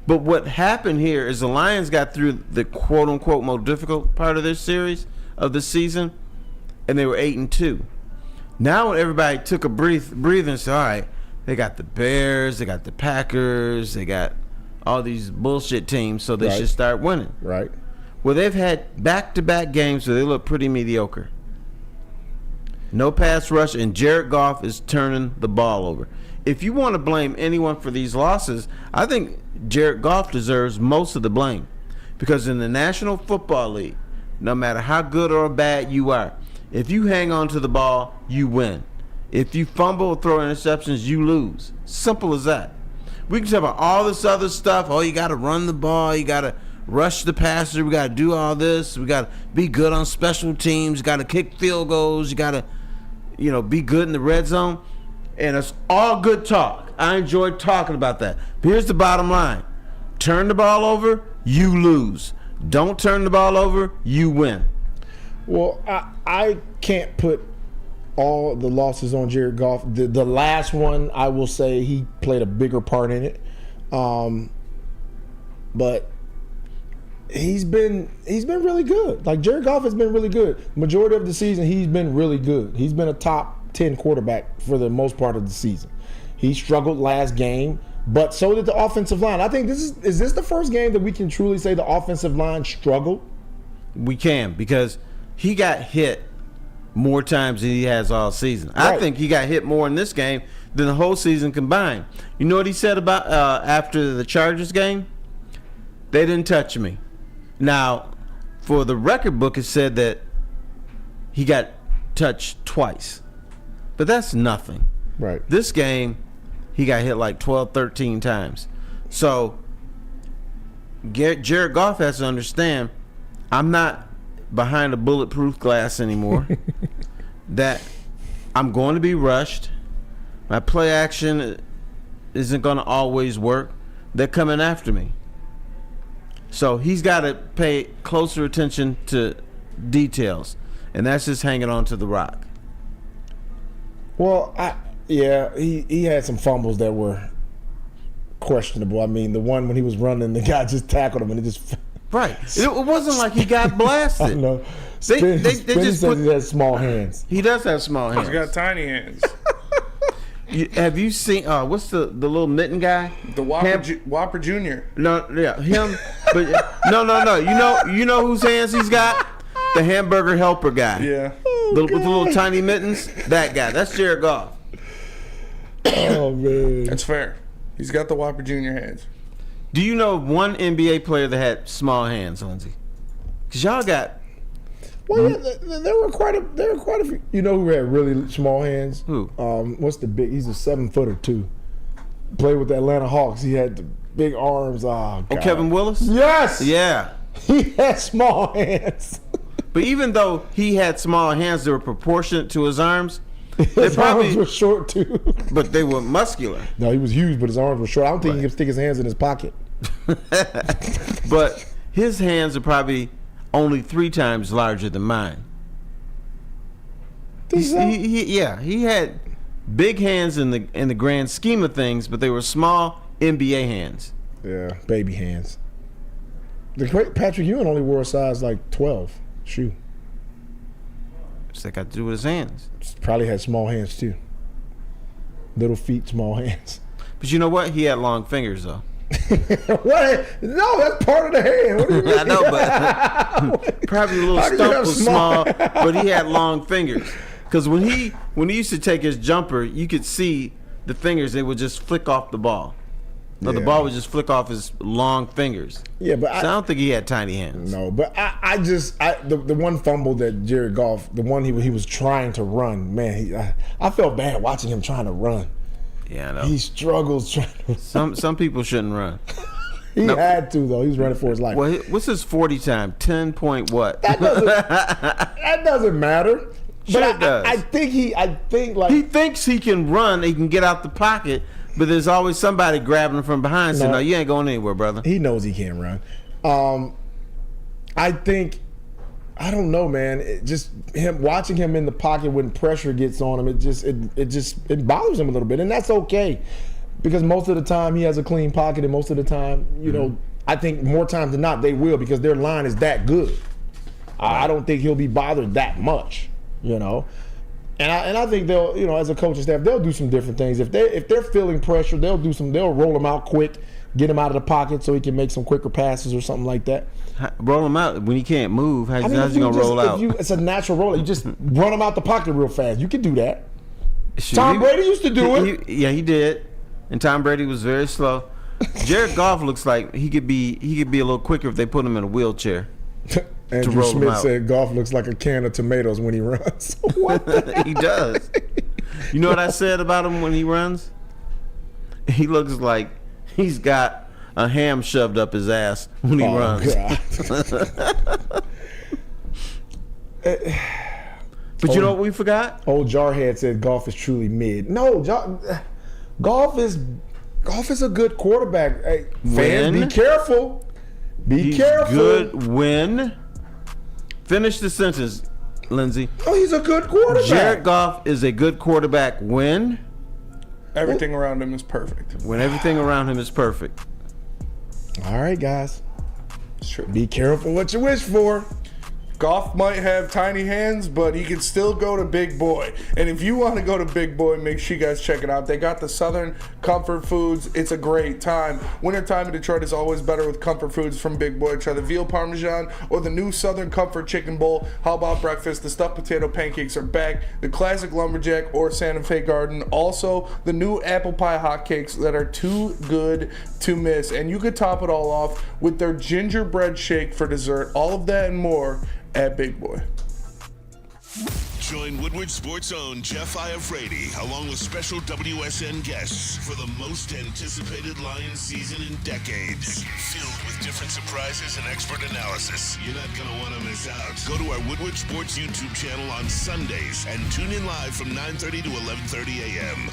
But what happened here is the Lions got through the quote-unquote most difficult part of their series of the season, and they were 8-2. Now when everybody took a breathe and said, all right, they got the Bears, they got the Packers, they got all these bullshit teams, so they should start winning. Right. Well, they've had back-to-back games where they look pretty mediocre. No pass rush, and Jared Goff is turning the ball over. If you want to blame anyone for these losses, I think Jared Goff deserves most of the blame. Because in the National Football League, no matter how good or bad you are, if you hang on to the ball, you win. If you fumble or throw interceptions, you lose. Simple as that. We can talk about all this other stuff. Oh, you got to run the ball. You got to rush the passer. We got to do all this. We got to be good on special teams. You got to kick field goals. You got to, be good in the red zone. And it's all good talk. I enjoy talking about that. But here's the bottom line. Turn the ball over, you lose. Don't turn the ball over, you win. Well, I can't put all the losses on Jared Goff. The last one, I will say he played a bigger part in it. But he's been really good. Like, Jared Goff has been really good. Majority of the season, he's been really good. He's been a top 10 quarterback for the most part of the season. He struggled last game, but so did the offensive line. I think is this the first game that we can truly say the offensive line struggled? We can, because he got hit more times than he has all season. Right. I think he got hit more in this game than the whole season combined. You know what he said about after the Chargers game? They didn't touch me. Now, for the record book, it said that he got touched twice. But that's nothing. Right. This game, he got hit like 12, 13 times. So, Jared Goff has to understand, I'm not behind a bulletproof glass anymore. That I'm going to be rushed. My play action isn't going to always work. They're coming after me. So, he's got to pay closer attention to details. And that's just hanging on to the rock. Well, he had some fumbles that were questionable. I mean, the one when he was running, the guy just tackled him and it just... Right. It wasn't like he got blasted. I know. They just said he has small hands. He does have small hands. He's got tiny hands. Have you seen, what's the little mitten guy? The Whopper Jr. No, yeah, him. But no. You know whose hands he's got? The hamburger helper guy. Yeah. With the little tiny mittens. That guy. That's Jared Goff. Oh, man. That's fair. He's got the Whopper Jr. hands. Do you know one NBA player that had small hands, Lindsey? Because y'all got... Well, yeah, there were quite a few. You know who had really small hands? Who? What's the big... He's a 7-footer, too. Played with the Atlanta Hawks. He had the big arms. Oh, God. Kevin Willis? Yes! Yeah. He had small hands. But even though he had small hands that were proportionate to his arms, his arms were short too. But they were muscular. No, he was huge, but his arms were short. I don't think he could stick his hands in his pocket. But his hands are probably only 3 times larger than mine. He had big hands in the grand scheme of things, but they were small NBA hands. Yeah, baby hands. The great Patrick Ewing only wore a size like 12 shoe. What's that got to do with his hands? Probably had small hands too. Little feet, small hands. But you know what? He had long fingers though. What? No, that's part of the hand. What do you mean? I know, but probably a little stump was small, but he had long fingers. Because when he used to take his jumper, you could see the fingers. They would just flick off the ball. No, the ball would just flick off his long fingers. Yeah, but so I don't think he had tiny hands. No, but the one fumble that Jared Goff, the one he was trying to run, man, I felt bad watching him trying to run. Yeah, I know. He struggles trying to run. Some people shouldn't run. He had to, though. He was running for his life. Well, what's his 40 time? 10 point what? That doesn't matter. Sure But it does. I think he thinks he can run. He can get out the pocket, but there's always somebody grabbing him from behind. Saying, "No, you ain't going anywhere, brother." He knows he can't run. I don't know, man. Watching him in the pocket when pressure gets on him, it bothers him a little bit, and that's okay, because most of the time he has a clean pocket, and most of the time, you know, I think more times than not they will, because their line is that good. I don't think he'll be bothered that much, you know. And I think they'll, you know, as a coaching staff, they'll do some different things. If they're feeling pressure, they'll roll him out quick, get him out of the pocket so he can make some quicker passes or something like that. Roll him out when he can't move. How's he gonna roll out? It's a natural roll. You just run him out the pocket real fast. You can do that. Tom Brady used to do it. He did. And Tom Brady was very slow. Jared Goff looks like he could be a little quicker if they put him in a wheelchair. Andrew Smith said Goff looks like a can of tomatoes when he runs. What the hell? He does. You know what I said about him when he runs? He looks like he's got a ham shoved up his ass when he runs. But you know what we forgot? Old Jarhead said Goff is truly mid. No, Goff is a good quarterback. Hey, fans, be careful. He's careful. Good win. Finish the sentence, Lindsey. Oh, he's a good quarterback. Jared Goff is a good quarterback when everything around him is perfect. When everything around him is perfect. All right, guys. It's true. Be careful what you wish for. Goff might have tiny hands, but he can still go to Big Boy. And if you want to go to Big Boy, make sure you guys check it out. They got the Southern Comfort Foods. It's a great time. Wintertime in Detroit is always better with comfort foods from Big Boy. Try the veal parmesan or the new Southern Comfort chicken bowl. How about breakfast? The stuffed potato pancakes are back. The classic lumberjack or Santa Fe garden. Also, the new apple pie hotcakes that are too good to miss. And you could top it all off with their gingerbread shake for dessert. All of that and more at Big Boy. Join Woodward Sports' own Jeff Iafrate along with special WSN guests for the most anticipated Lions season in decades. Filled with different surprises and expert analysis. You're not going to want to miss out. Go to our Woodward Sports YouTube channel on Sundays and tune in live from 9:30 to 11:30 a.m.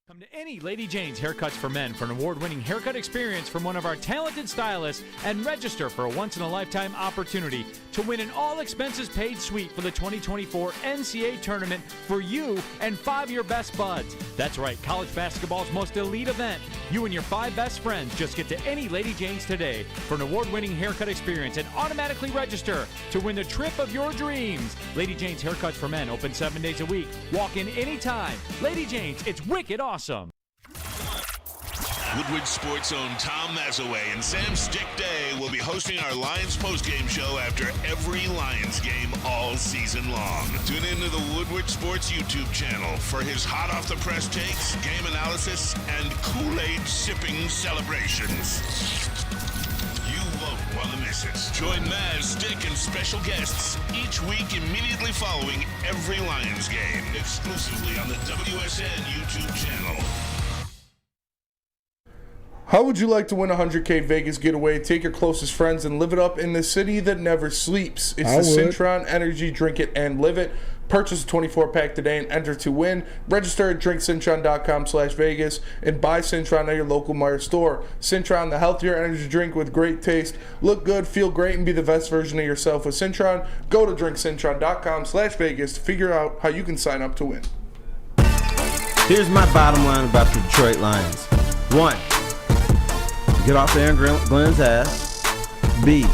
Come to any Lady Jane's Haircuts for Men for an award-winning haircut experience from one of our talented stylists and register for a once-in-a-lifetime opportunity to win an all-expenses-paid suite for the 2024 NCAA tournament for you and 5 of your best buds. That's right, college basketball's most elite event. You and your 5 best friends just get to any Lady Jane's today for an award-winning haircut experience and automatically register to win the trip of your dreams. Lady Jane's Haircuts for Men open 7 days a week. Walk in anytime. Lady Jane's, it's wicked awesome. Woodward Sports' own Tom Mazaway and Sam Stick Day will be hosting our Lions postgame show after every Lions game all season long. Tune into the Woodward Sports YouTube channel for his hot off the press takes, game analysis, and Kool-Aid sipping celebrations. You won't want to miss it. Join Maz, Stick, and special guests each week immediately following every Lions game, exclusively on the WSN YouTube channel. How would you like to win a 100K Vegas getaway, take your closest friends, and live it up in the city that never sleeps? It's the Cintron Energy Drink It and Live It. Purchase a 24-pack today and enter to win. Register at drinkcintron.com/Vegas and buy Cintron at your local Meijer store. Cintron, the healthier energy drink with great taste. Look good, feel great, and be the best version of yourself with Cintron. Go to drinkcintron.com/Vegas to figure out how you can sign up to win. Here's my bottom line about the Detroit Lions. 1, you get off Aaron Glenn's ass. B,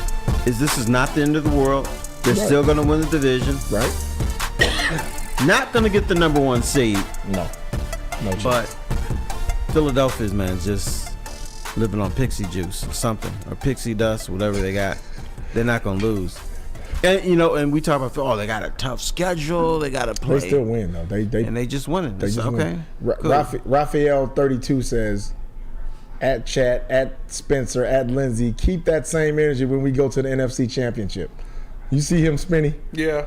this is not the end of the world. They're still going to win the division. Right. Not going to get the number 1 seed. No chance. But Philadelphia's, man, just living on pixie juice or something, or pixie dust, whatever they got. They're not going to lose. And, and we talk about, they got a tough schedule. They got to play. They still win, though. They just win it. Okay. Raphael 32 says, at Chat, at Spencer, at Lindsey, keep that same energy when we go to the NFC Championship. You see him, Spinny? Yeah.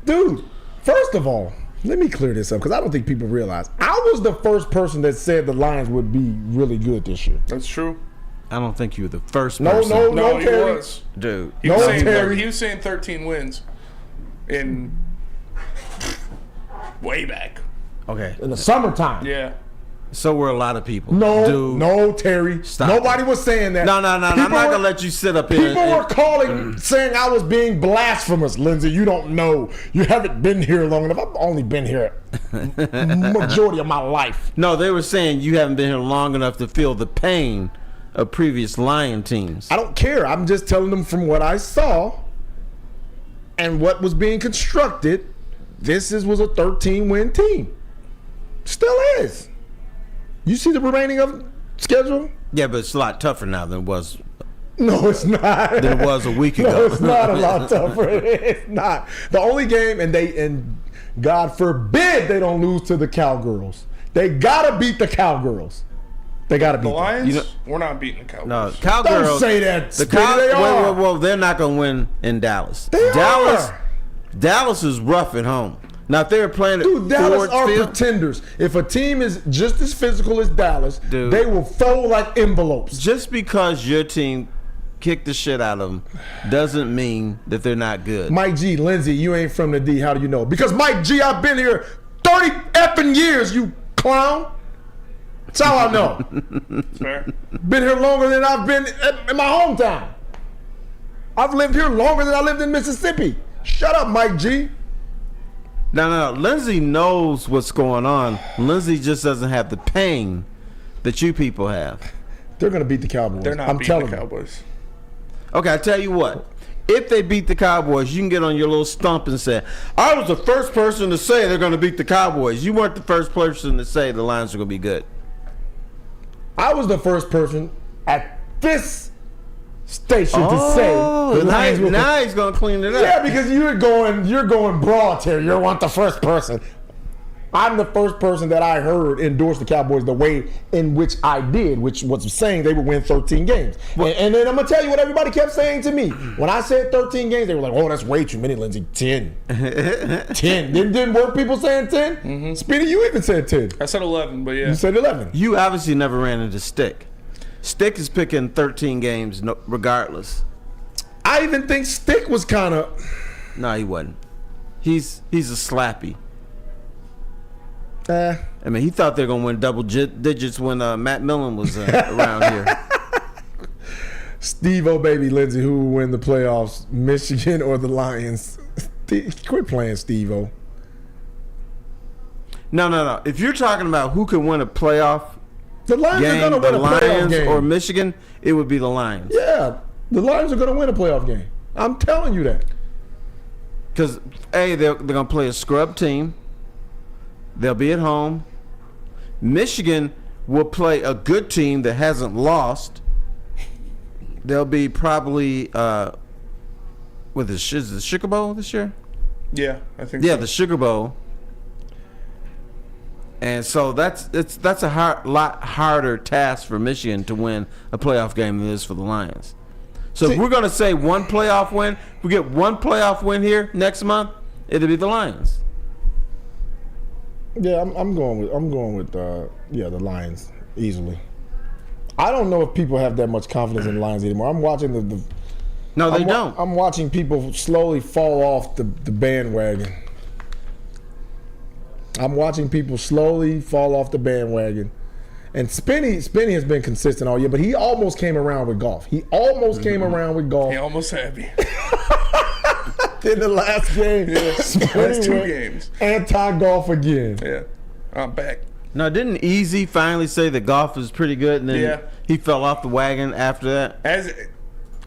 Dude, first of all, let me clear this up because I don't think people realize. I was the first person that said the Lions would be really good this year. That's true. I don't think you were the first person. No, he Terry. was. Dude. He was saying 13 wins in way back. Okay. In the summertime. Yeah. So were a lot of people. No, Terry. Stop. Nobody was saying that. No. I'm not going to let you sit up here. People were calling, saying I was being blasphemous, Lindsey. You don't know. You haven't been here long enough. I've only been here majority of my life. No, they were saying you haven't been here long enough to feel the pain of previous Lion teams. I don't care. I'm just telling them from what I saw and what was being constructed, this was a 13-win team. Still is. You see the remaining of the schedule? Yeah, but it's a lot tougher now than it was. No, it's not. Than it was a week ago. No, it's not a lot tougher. It's not. The only game, and God forbid they don't lose to the Cowgirls. They gotta beat the Cowgirls. They gotta beat the Lions. Them. We're not beating the Cowboys. No, Cowgirls. Don't say that. They are. Well, they're not gonna win in Dallas. Dallas is rough at home. Now, if they were playing at Dallas Ford are Field, pretenders. If a team is just as physical as Dallas, they will fold like envelopes. Just because your team kicked the shit out of them doesn't mean that they're not good. Mike G, Lindsey, you ain't from the D. How do you know? Because Mike G, I've been here 30 effing years, you clown. That's how I know. Fair. Been here longer than I've been in my hometown. I've lived here longer than I lived in Mississippi. Shut up, Mike G. No. Lindsey knows what's going on. Lindsey just doesn't have the pain that you people have. They're going to beat the Cowboys. They're not beating the Cowboys. Okay, I tell you what. If they beat the Cowboys, you can get on your little stump and say, I was the first person to say they're going to beat the Cowboys. You weren't the first person to say the Lions are going to be good. I was the first person at this station to say the Lions will. Now he's gonna clean it up. Yeah, because you're going broad here. You weren't the first person. I'm the first person that I heard endorse the Cowboys the way in which I did, which was saying they would win 13 games. And then I'm gonna tell you what everybody kept saying to me when I said 13 games. They were like, "Oh, that's way too many, Lindsey. 10, 10." Didn't weren't people saying 10? Mm-hmm. Speedy, you even said 10. I said 11, but yeah, you said 11. You obviously never ran into Stick. Stick is picking 13 games regardless. I even think Stick was kind of. No, he wasn't. He's a slappy. I mean, he thought they were going to win double digits when Matt Millen was around here. Steve-O, baby, Lindsey, who will win the playoffs, Michigan or the Lions? Quit playing Steve-O. No. If you're talking about who can win a playoff the Lions game, are going to win a playoff game. Or Michigan, it would be the Lions. Yeah, the Lions are going to win a playoff game. I'm telling you that. Because, A, they're going to play a scrub team. They'll be at home. Michigan will play a good team that hasn't lost. They'll be probably with the Sugar Bowl this year? Yeah, I think so. the Sugar Bowl. And so that's a lot harder task for Michigan to win a playoff game than it is for the Lions. So if we're going to say one playoff win, if we get one playoff win here next month, it'll be the Lions. Yeah, I'm going with the Lions easily. I don't know if people have that much confidence in the Lions anymore. I'm watching No, they don't. I'm watching people slowly fall off the bandwagon. I'm watching people slowly fall off the bandwagon. And Spinny has been consistent all year, but he almost came around with golf. He almost came around with golf. He almost had me. In the last game. Yeah, last 2 games. Anti-golf again. Yeah, I'm back. Now, didn't Easy finally say that golf is pretty good, and then he fell off the wagon after that?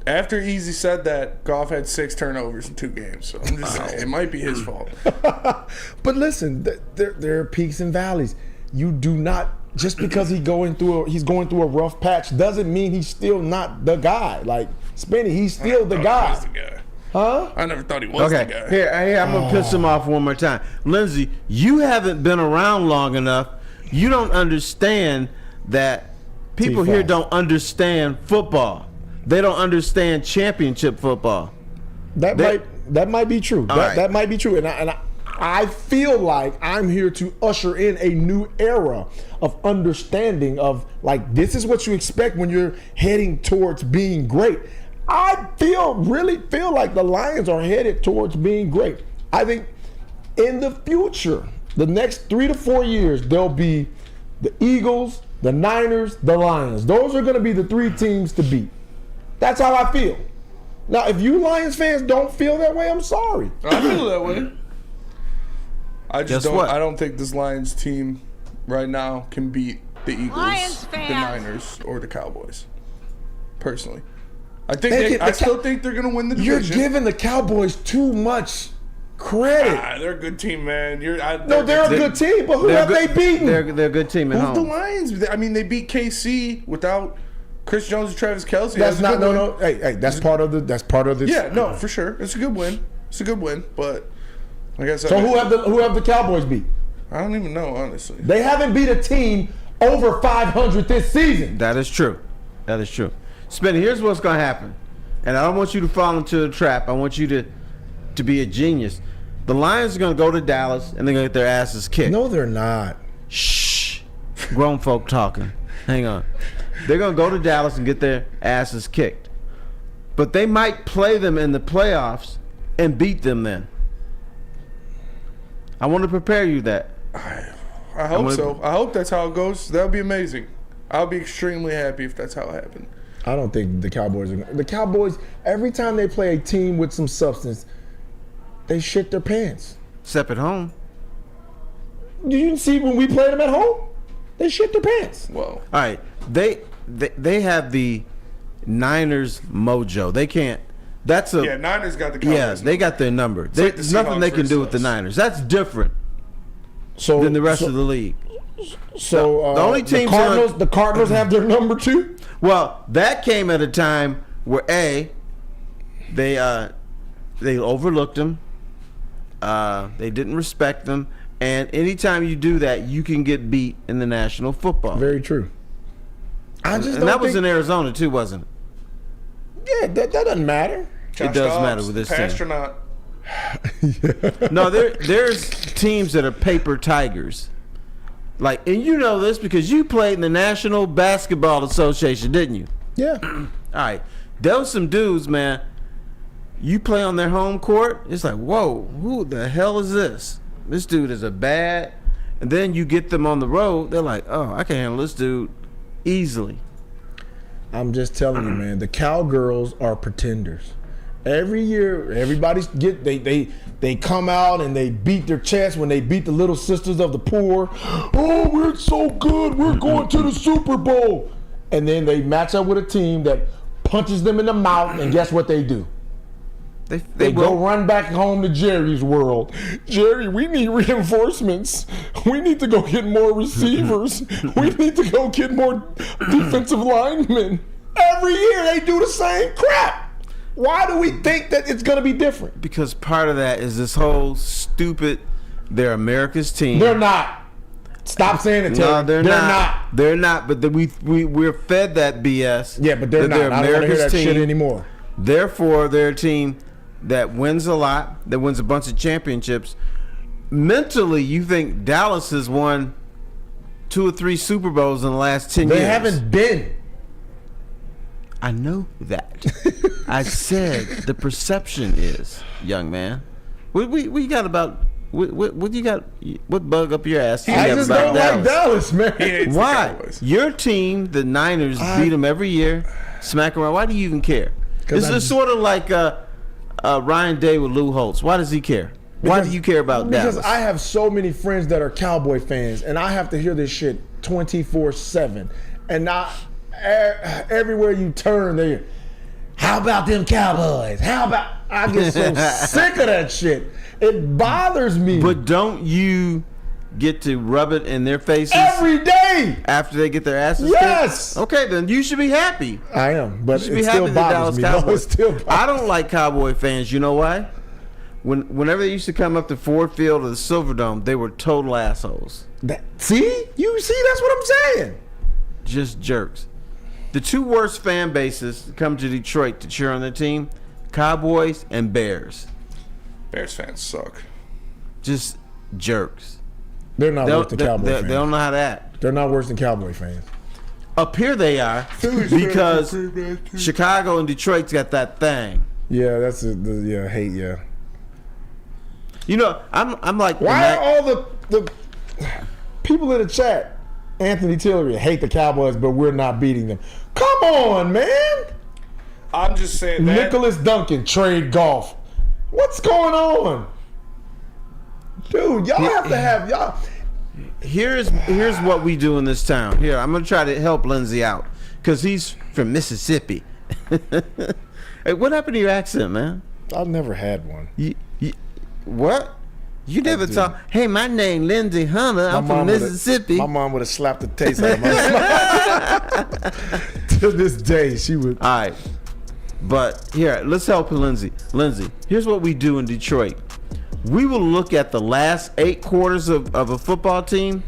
After Easy said that, Goff had 6 turnovers in 2 games. So I'm just saying, it might be his fault. But listen, there are peaks and valleys. You do not, just because he's going through a rough patch doesn't mean he's still not the guy. Like Spenny, he's still the guy. He was the guy. Huh? I never thought he was the guy. Here, I'm gonna piss him off one more time. Lindsey, you haven't been around long enough. You don't understand that people here don't understand football. They don't understand championship football. That might be true. That might be true. And I feel like I'm here to usher in a new era of understanding of, like, this is what you expect when you're heading towards being great. I really feel like the Lions are headed towards being great. I think in the future, the next 3 to 4 years, there'll be the Eagles, the Niners, the Lions. Those are going to be the 3 teams to beat. That's how I feel. Now, if you Lions fans don't feel that way, I'm sorry. I feel that way. I don't think this Lions team right now can beat the Eagles, the Niners, or the Cowboys. Personally, I still think they're going to win the division. You're giving the Cowboys too much credit. They're a good team, man. They're a good team, but who have they beaten? They're a good team at home. The Lions? I mean, they beat KC without Chris Jones and Travis Kelce. That's not no. Hey, that's part of the. Yeah, no, for sure. It's a good win. But like I said, so who have the Cowboys beat? I don't even know, honestly. They haven't beat a team over 500 this season. That is true. Spenny, here's what's going to happen. And I don't want you to fall into the trap. I want you to be a genius. The Lions are going to go to Dallas and they're going to get their asses kicked. No, they're not. Shh. Grown folk talking. Hang on. They're going to go to Dallas and get their asses kicked. But they might play them in the playoffs and beat them then. I want to prepare you that. I hope so. I hope that's how it goes. That would be amazing. I'll be extremely happy if that's how it happened. I don't think the Cowboys are. The Cowboys, every time they play a team with some substance, they shit their pants. Except at home. Did you see when we played them at home? They shit their pants. Whoa. All right. They have the Niners mojo. They can't. Niners got the Cowboys. Yeah, they got their number. There's nothing they can do with the Niners. That's different than the rest of the league. So the only teams the Cardinals have their number too. Well, that came at a time where they overlooked them. They didn't respect them, and anytime you do that, you can get beat in the National Football. Very true. That was in Arizona too, wasn't it? Yeah, that doesn't matter. It does matter with this team. Astronaut. No, there's teams that are paper tigers. Like, and you know this because you played in the National Basketball Association, didn't you? Yeah. All right. There was some dudes, man. You play on their home court, it's like, whoa, who the hell is this? This dude is a bad. And then you get them on the road, they're like, oh, I can handle this dude easily. I'm just telling you, man. The Cowgirls are pretenders. Every year, they come out and they beat their chest when they beat the Little Sisters of the Poor. Oh, we're so good. We're going to the Super Bowl. And then they match up with a team that punches them in the mouth, and guess what they do? They go run back home to Jerry's world. Jerry, we need reinforcements. We need to go get more receivers. We need to go get more defensive linemen. Every year they do the same crap. Why do we think that it's going to be different? Because part of that is this whole stupid, they're America's team. They're not. Stop saying it, Terry. No, they're not. They're not, but we're fed that BS. Yeah, but they're not. I don't want to hear that shit anymore. Therefore, they're a team that wins a lot, that wins a bunch of championships. Mentally, you think Dallas has won 2 or 3 Super Bowls in the last 10 years. They haven't been. I know that. I said the perception is, young man. We got about what you got? What bug up your ass? I just don't like Dallas, man. Why? Your team, the Niners, beat them every year, smack around. Why do you even care? This is sort of like Ryan Day with Lou Holtz. Why does he care? Why do you care about Because Dallas? I have so many friends that are Cowboy fans, and I have to hear this shit 24/7. And not everywhere you turn, they how about them Cowboys? How about? I get so sick of that shit. It bothers me. But don't you get to rub it in their faces every day after they get their asses Yes. kicked? Okay, then you should be happy. I am, but You should it be still happy that bothers Dallas me. Cowboys. No, it still bothers I don't like Cowboy fans. You know why? Whenever they used to come up to Ford Field or the Silverdome, they were total assholes. See? You see? That's what I'm saying. Just jerks. The two worst fan bases that come to Detroit to cheer on their team, Cowboys and Bears. Bears fans suck. Just jerks. They're not worse than Cowboy fans. They don't know how to act. They're not worse than Cowboy fans. Up here they are because Chicago and Detroit's got that thing. Yeah, that's hate. Yeah. You know, I'm like, why are all the people in the chat? Anthony Tillery hate the Cowboys, but we're not beating them. Come on, man. I'm just saying that. Nicholas Duncan trade golf. What's going on, dude? Y'all have to have y'all. Here's what we do in this town. Here, I'm gonna try to help Lindsey out because he's from Mississippi. Hey, what happened to your accent, man? I've never had one. What? You never talk. Hey, my name Lindsey Hunter. I'm from Mississippi. My mom would have slapped the taste out of my to this day, she would. All right, but here, let's help Lindsey. Lindsey, here's what we do in Detroit. We will look at the last 8 quarters of a football team,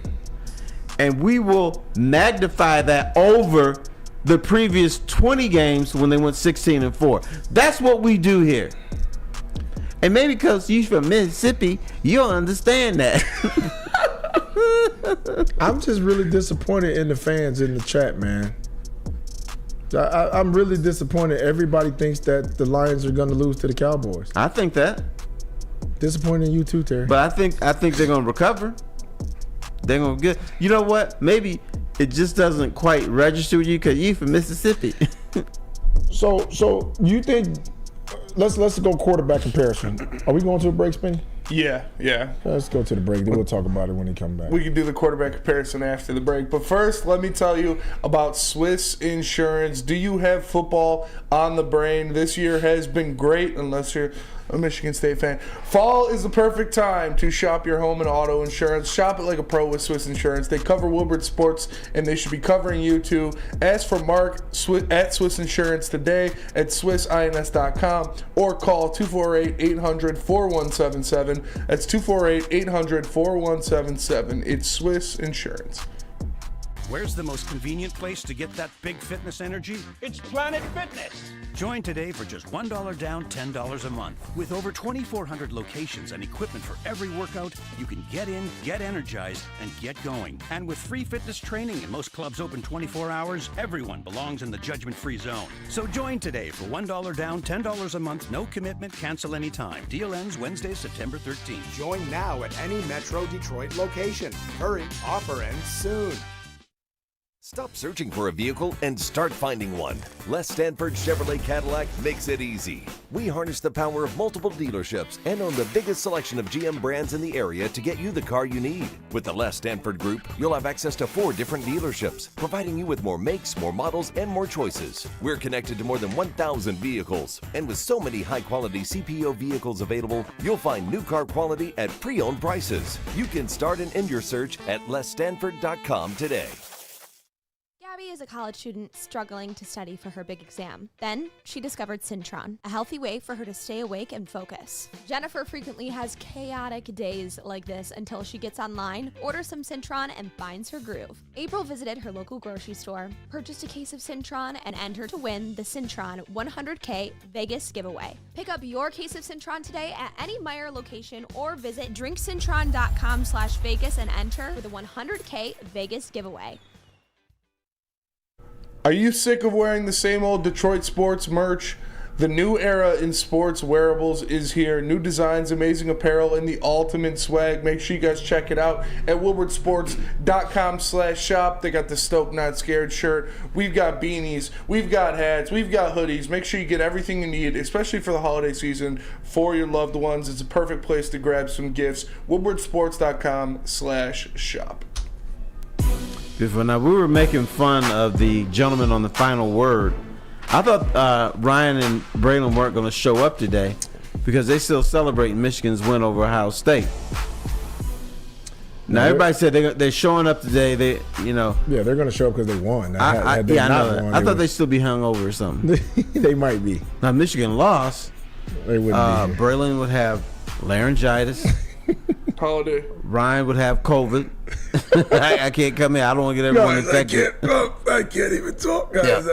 and we will magnify that over the previous 20 games when they went 16-4. That's what we do here. And maybe because you're from Mississippi, you don't understand that. I'm just really disappointed in the fans in the chat, man. I'm really disappointed. Everybody thinks that the Lions are going to lose to the Cowboys. I think that. Disappointed in you too, Terry. But I think they're going to recover. They're going to get. You know what? Maybe it just doesn't quite register with you because you're from Mississippi. So you think? Let's go quarterback comparison. Are we going to a break, Spinny? Yeah. Let's go to the break. Then we'll talk about it when he comes back. We can do the quarterback comparison after the break. But first, let me tell you about Swiss Insurance. Do you have football on the brain? This year has been great, unless you're a Michigan State fan. Fall is the perfect time to shop your home and auto insurance. Shop it like a pro with Swiss Insurance. They cover Woodward sports, and they should be covering you too. Ask for Mark at Swiss Insurance today at swissins.com or call 248-800-4177. That's 248-800-4177. It's Swiss Insurance. Where's the most convenient place to get that big fitness energy? It's Planet Fitness. Join today for just $1 down, $10 a month. With over 2,400 locations and equipment for every workout, you can get in, get energized, and get going. And with free fitness training and most clubs open 24 hours, everyone belongs in the judgment-free zone. So join today for $1 down, $10 a month, no commitment, cancel anytime. Deal ends Wednesday, September 13th. Join now at any Metro Detroit location. Hurry, offer ends soon. Stop searching for a vehicle and start finding one. Les Stanford Chevrolet Cadillac makes it easy. We harness the power of multiple dealerships and own the biggest selection of GM brands in the area to get you the car you need. With the Les Stanford Group, you'll have access to 4 different dealerships, providing you with more makes, more models, and more choices. We're connected to more than 1,000 vehicles, and with so many high-quality CPO vehicles available, you'll find new car quality at pre-owned prices. You can start and end your search at lesstanford.com today. Gabby is a college student struggling to study for her big exam. Then she discovered Syntron, a healthy way for her to stay awake and focus. Jennifer frequently has chaotic days like this until she gets online, orders some Syntron, and finds her groove. April visited her local grocery store, purchased a case of Syntron, and entered to win the Syntron 100K Vegas giveaway. Pick up your case of Syntron today at any Meijer location or visit drinksyntron.com/Vegas and enter for the 100K Vegas giveaway. Are you sick of wearing the same old Detroit sports merch? The new era in sports wearables is here. New designs, amazing apparel, and the ultimate swag. Make sure you guys check it out at woodwardsports.com/shop. They got the Stoke Not Scared shirt. We've got beanies. We've got hats. We've got hoodies. Make sure you get everything you need, especially for the holiday season, for your loved ones. It's a perfect place to grab some gifts. woodwardsports.com/shop. Beautiful. Now, we were making fun of the gentleman on the final word. I thought Ryan and Braylon weren't going to show up today because they still celebrating Michigan's win over Ohio State. Now, everybody said they're showing up today. Yeah, they're going to show up because they won. I know that. I thought they'd still be hungover or something. They might be. Now, Michigan lost. They wouldn't be. Braylon would have laryngitis. Holiday. Ryan would have COVID. I can't come in. I don't want to get everyone infected. I can't even talk, guys.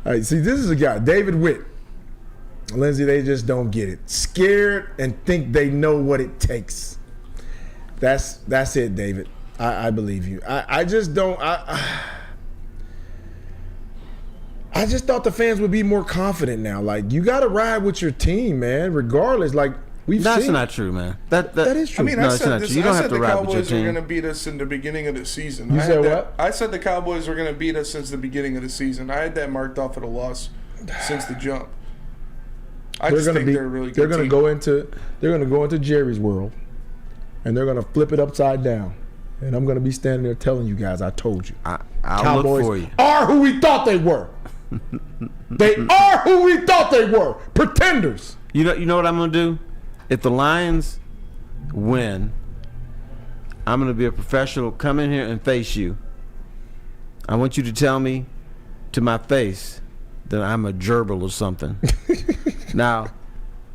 All right, see, this is a guy, David Witt. Lindsey, they just don't get it. Scared and think they know what it takes. That's it, David. I believe you. I just don't. I just thought the fans would be more confident now. Like, you got to ride with your team, man, regardless. Like, That's not true, man. That is true. I mean, no, I said, you don't have to the ride with your Cowboys were team. going to beat us in the beginning of the season. You said what? I said the Cowboys were going to beat us since the beginning of the season. I had that marked off at a loss since the jump. They're a really good team. They're going to go into Jerry's world, and they're going to flip it upside down. And I'm going to be standing there telling you guys, I told you. I'll Cowboys look for you. Are who we thought they were. They are who we thought they were. Pretenders. You know what I'm going to do? If the Lions win, I'm going to be a professional, come in here and face you. I want you to tell me to my face that I'm a gerbil or something. Now,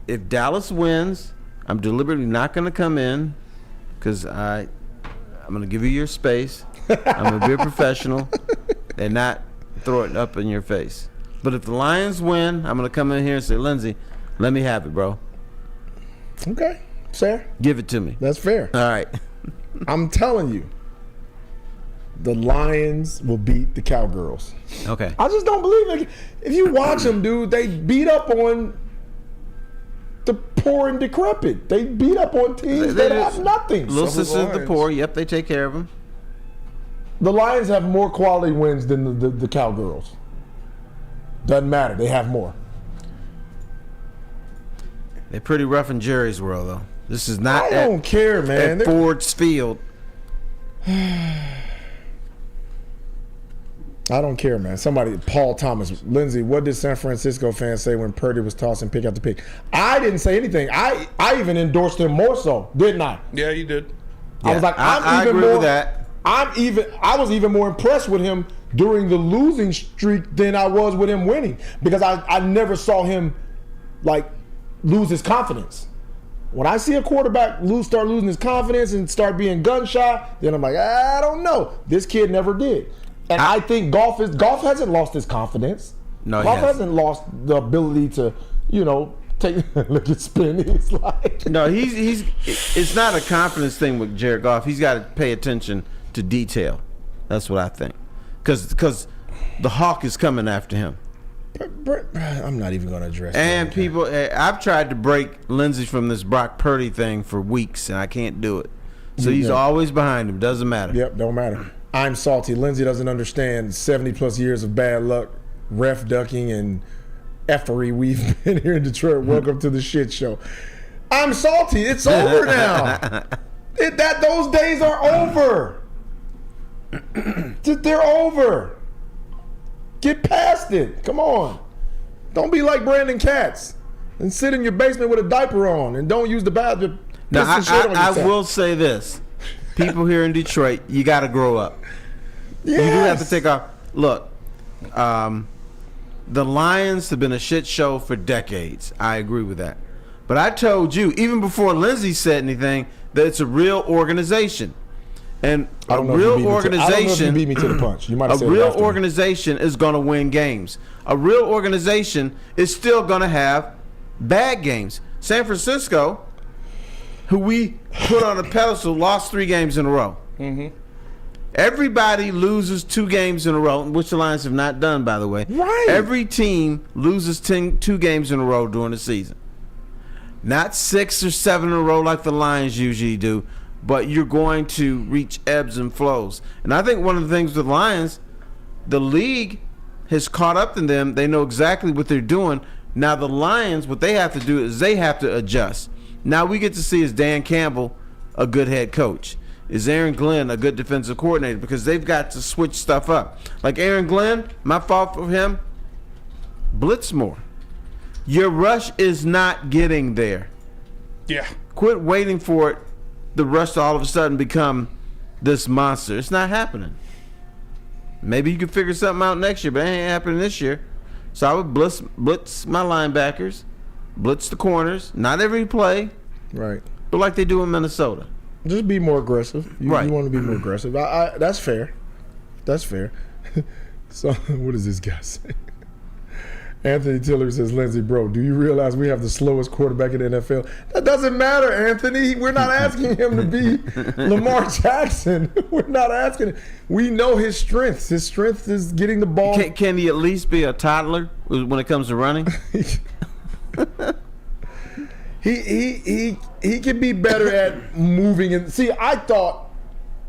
if Dallas wins, I'm deliberately not going to come in because I'm going to give you your space. I'm going to be a professional and not throw it up in your face. But if the Lions win, I'm going to come in here and say, Lindsey, let me have it, bro. Okay, fair. Give it to me. That's fair. All right. I'm telling you, the Lions will beat the Cowgirls. Okay. I just don't believe it. If you watch them, dude, they beat up on the poor and decrepit. They beat up on teams that have nothing. Little sisters of the poor. Yep, they take care of them. The Lions have more quality wins than the Cowgirls. Doesn't matter. They have more. They're pretty rough in Jerry's world, though. This is not. I don't care, man. At Ford's Field. I don't care, man. Paul Thomas, Lindsey, what did San Francisco fans say when Purdy was tossing pick after pick? I didn't say anything. I even endorsed him more so, didn't I? Yeah, you did. I was like, I agree with that. I was even more impressed with him during the losing streak than I was with him winning because I never saw him like lose his confidence. When I see a quarterback start losing his confidence and start being gun shy, then I'm like, I don't know. This kid never did. And I think Goff hasn't lost his confidence. No, Goff hasn't lost the ability to, take look at spin. He's like no, he's it's not a confidence thing with Jared Goff. He's got to pay attention to detail. That's what I think. Because the hawk is coming after him. I'm not even going to address and that. People, I've tried to break Lindsey from this Brock Purdy thing for weeks, and I can't do it. So he's always behind him. Doesn't matter. Yep, don't matter. I'm salty. Lindsey doesn't understand 70-plus years of bad luck, ref ducking, and effery we've been here in Detroit. Welcome to the shit show. I'm salty. It's over now. Those days are over. They're over. Get past it. Come on. Don't be like Brandon Katz and sit in your basement with a diaper on and don't use the bathroom. Now, I will say this. People here in Detroit, you got to grow up. Yes. You do have to take off. Look, the Lions have been a shit show for decades. I agree with that. But I told you, even before Lindsey said anything, that it's a real organization. And a real organization, beat me to the punch. You might have a real organization is going to win games. A real organization is still going to have bad games. San Francisco, who we put on a pedestal, lost 3 games in a row. Mm-hmm. Everybody loses 2 games in a row, which the Lions have not done, by the way. Right. Every team loses 2 games in a row during the season. Not 6 or 7 in a row like the Lions usually do, but you're going to reach ebbs and flows. And I think one of the things with the Lions, the league has caught up to them. They know exactly what they're doing. Now the Lions, what they have to do is they have to adjust. Now we get to see, is Dan Campbell a good head coach? Is Aaron Glenn a good defensive coordinator? Because they've got to switch stuff up. Like Aaron Glenn, my fault for him, blitz more. Your rush is not getting there. Yeah. Quit waiting for it, the rush to all of a sudden become this monster. It's not happening. Maybe you can figure something out next year, but it ain't happening this year. So I would blitz my linebackers, blitz the corners, not every play. Right. But like they do in Minnesota. Just be more aggressive. You want to be more aggressive. That's fair. That's fair. So, what does this guy say? Anthony Tiller says, Lindsey, bro, do you realize we have the slowest quarterback in the NFL? That doesn't matter, Anthony. We're not asking him to be Lamar Jackson. We're not asking him. We know his strengths. His strength is getting the ball. Can he at least be a toddler when it comes to running? He can be better at moving. And see, I thought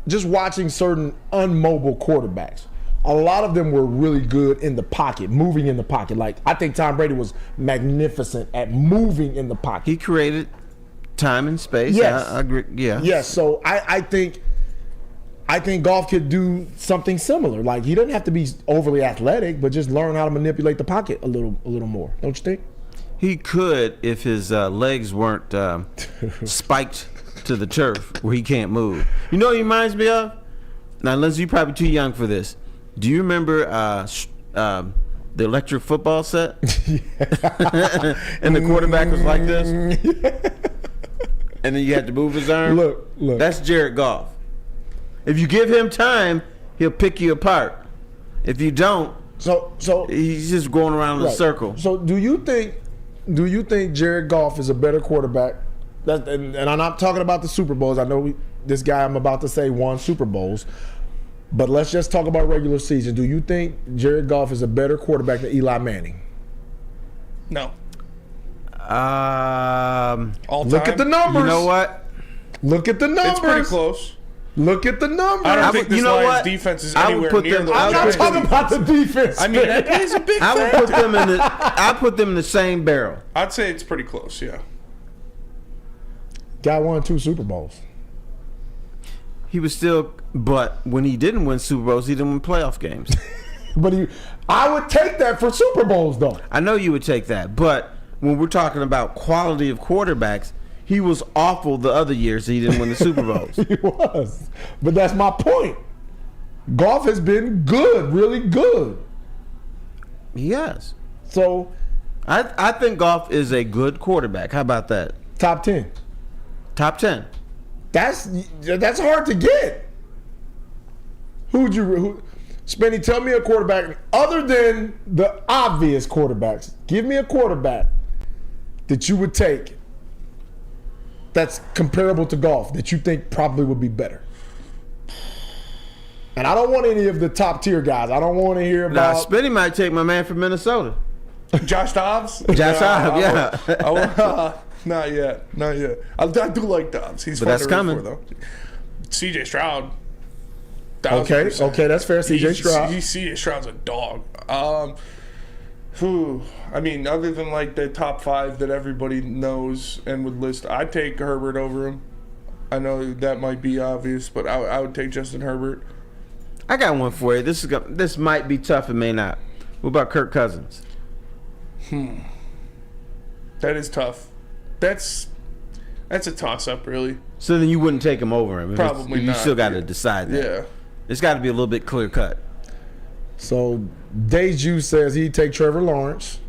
just watching certain unmobile quarterbacks, a lot of them were really good in the pocket, moving in the pocket. Like I think Tom Brady was magnificent at moving in the pocket. He created time and space. Yes, I agree. Yeah. Yes. So I think Goff could do something similar. Like he doesn't have to be overly athletic, but just learn how to manipulate the pocket a little more. Don't you think? He could if his legs weren't spiked to the turf where he can't move. You know what he reminds me of? Now, Lindsey, you're probably too young for this. Do you remember the electric football set? And the quarterback was like this? And then you had to move his arm? Look. That's Jared Goff. If you give him time, he'll pick you apart. If you don't, so he's just going around in a circle. So do you think Jared Goff is a better quarterback? And I'm not talking about the Super Bowls. I know this guy I'm about to say won Super Bowls. But let's just talk about regular season. Do you think Jared Goff is a better quarterback than Eli Manning? No. Look at the numbers. You know what? Look at the numbers. It's pretty close. Look at the numbers. I don't think this Lions defense is anywhere near the I'm not talking about the defense. I mean, that plays a big factor. I put them in the same barrel. I'd say it's pretty close, yeah. Guy won 2 Super Bowls. He was still, but when he didn't win Super Bowls, he didn't win playoff games. But I would take that for Super Bowls, though. I know you would take that, but when we're talking about quality of quarterbacks, he was awful the other years that he didn't win the Super Bowls. He was. But that's my point. Goff has been good, really good. He has. So I think Goff is a good quarterback. How about that? Top 10. Top 10. That's hard to get. Spenny, tell me a quarterback other than the obvious quarterbacks. Give me a quarterback that you would take that's comparable to Goff that you think probably would be better. And I don't want any of the top tier guys. I don't want to hear about. Now, Spenny might take my man from Minnesota. Josh Dobbs? Josh Dobbs, yeah. Not yet. I do like Dobbs. He's but that's coming. For, though. CJ Stroud. Okay, that's fair. CJ Stroud. CJ Stroud's a dog. I mean, other than like the top 5 that everybody knows and would list, I'd take Herbert over him. I know that might be obvious, but I would take Justin Herbert. I got one for you. This might be tough. It may not. What about Kirk Cousins? That is tough. That's a toss-up, really. So then you wouldn't take him over him? Probably not. You still got to decide that. Yeah. It's got to be a little bit clear-cut. So Deju says he'd take Trevor Lawrence.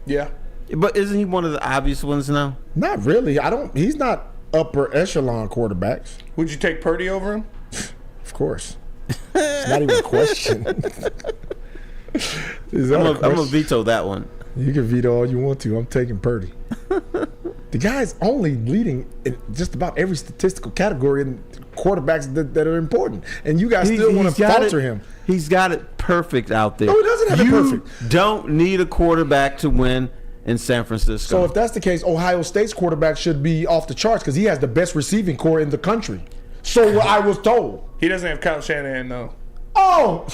Yeah. But isn't he one of the obvious ones now? Not really. He's not upper echelon quarterbacks. Would you take Purdy over him? Of course. It's not even a question. I'm going to veto that one. You can veto all you want to. I'm taking Purdy. The guy's only leading in just about every statistical category in quarterbacks that are important, and you guys still want to falter him. He's got it perfect out there. No, he doesn't have it perfect. You don't need a quarterback to win in San Francisco. So if that's the case, Ohio State's quarterback should be off the charts because he has the best receiving core in the country. So I was told. He doesn't have Kyle Shanahan, though. Oh!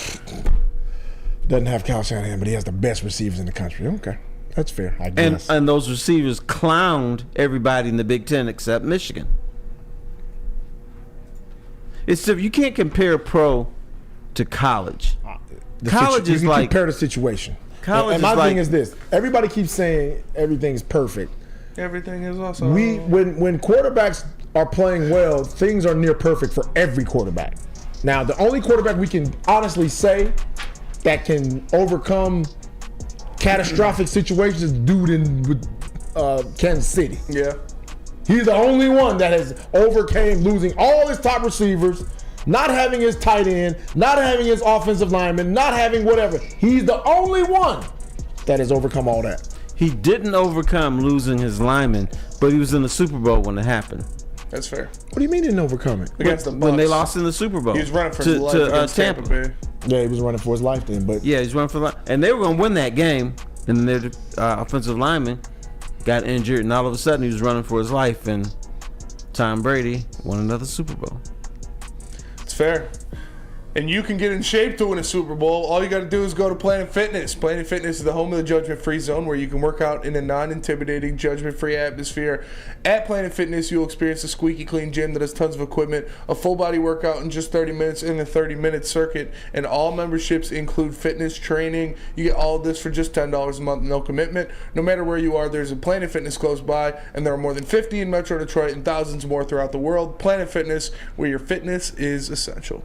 Doesn't have Kyle Shanahan, but he has the best receivers in the country. Okay. That's fair, I guess. And those receivers clowned everybody in the Big Ten except Michigan. You can't compare pro to college. College is like... You can compare the situation. College and my thing is this. Everybody keeps saying everything's perfect. Everything is also... When quarterbacks are playing well, things are near perfect for every quarterback. Now, the only quarterback we can honestly say that can overcome catastrophic situations is dude with Kansas City. Yeah. He's the only one that has overcame losing all his top receivers, not having his tight end, not having his offensive lineman, not having whatever. He's the only one that has overcome all that. He didn't overcome losing his lineman, but he was in the Super Bowl when it happened. That's fair. What do you mean he didn't overcome it? Against the Bucs. When they lost in the Super Bowl. He was running for his life against Tampa Bay. Yeah, he was running for his life then. But yeah, he's running for life. And they were going to win that game, and then their offensive lineman got injured, and all of a sudden he was running for his life, and Tom Brady won another Super Bowl. It's fair. And you can get in shape to win a Super Bowl. All you got to do is go to Planet Fitness. Planet Fitness is the home of the judgment-free zone where you can work out in a non-intimidating, judgment-free atmosphere. At Planet Fitness, you'll experience a squeaky clean gym that has tons of equipment, a full-body workout in just 30 minutes in a 30-minute circuit, and all memberships include fitness training. You get all of this for just $10 a month, no commitment. No matter where you are, there's a Planet Fitness close by, and there are more than 50 in Metro Detroit and thousands more throughout the world. Planet Fitness, where your fitness is essential.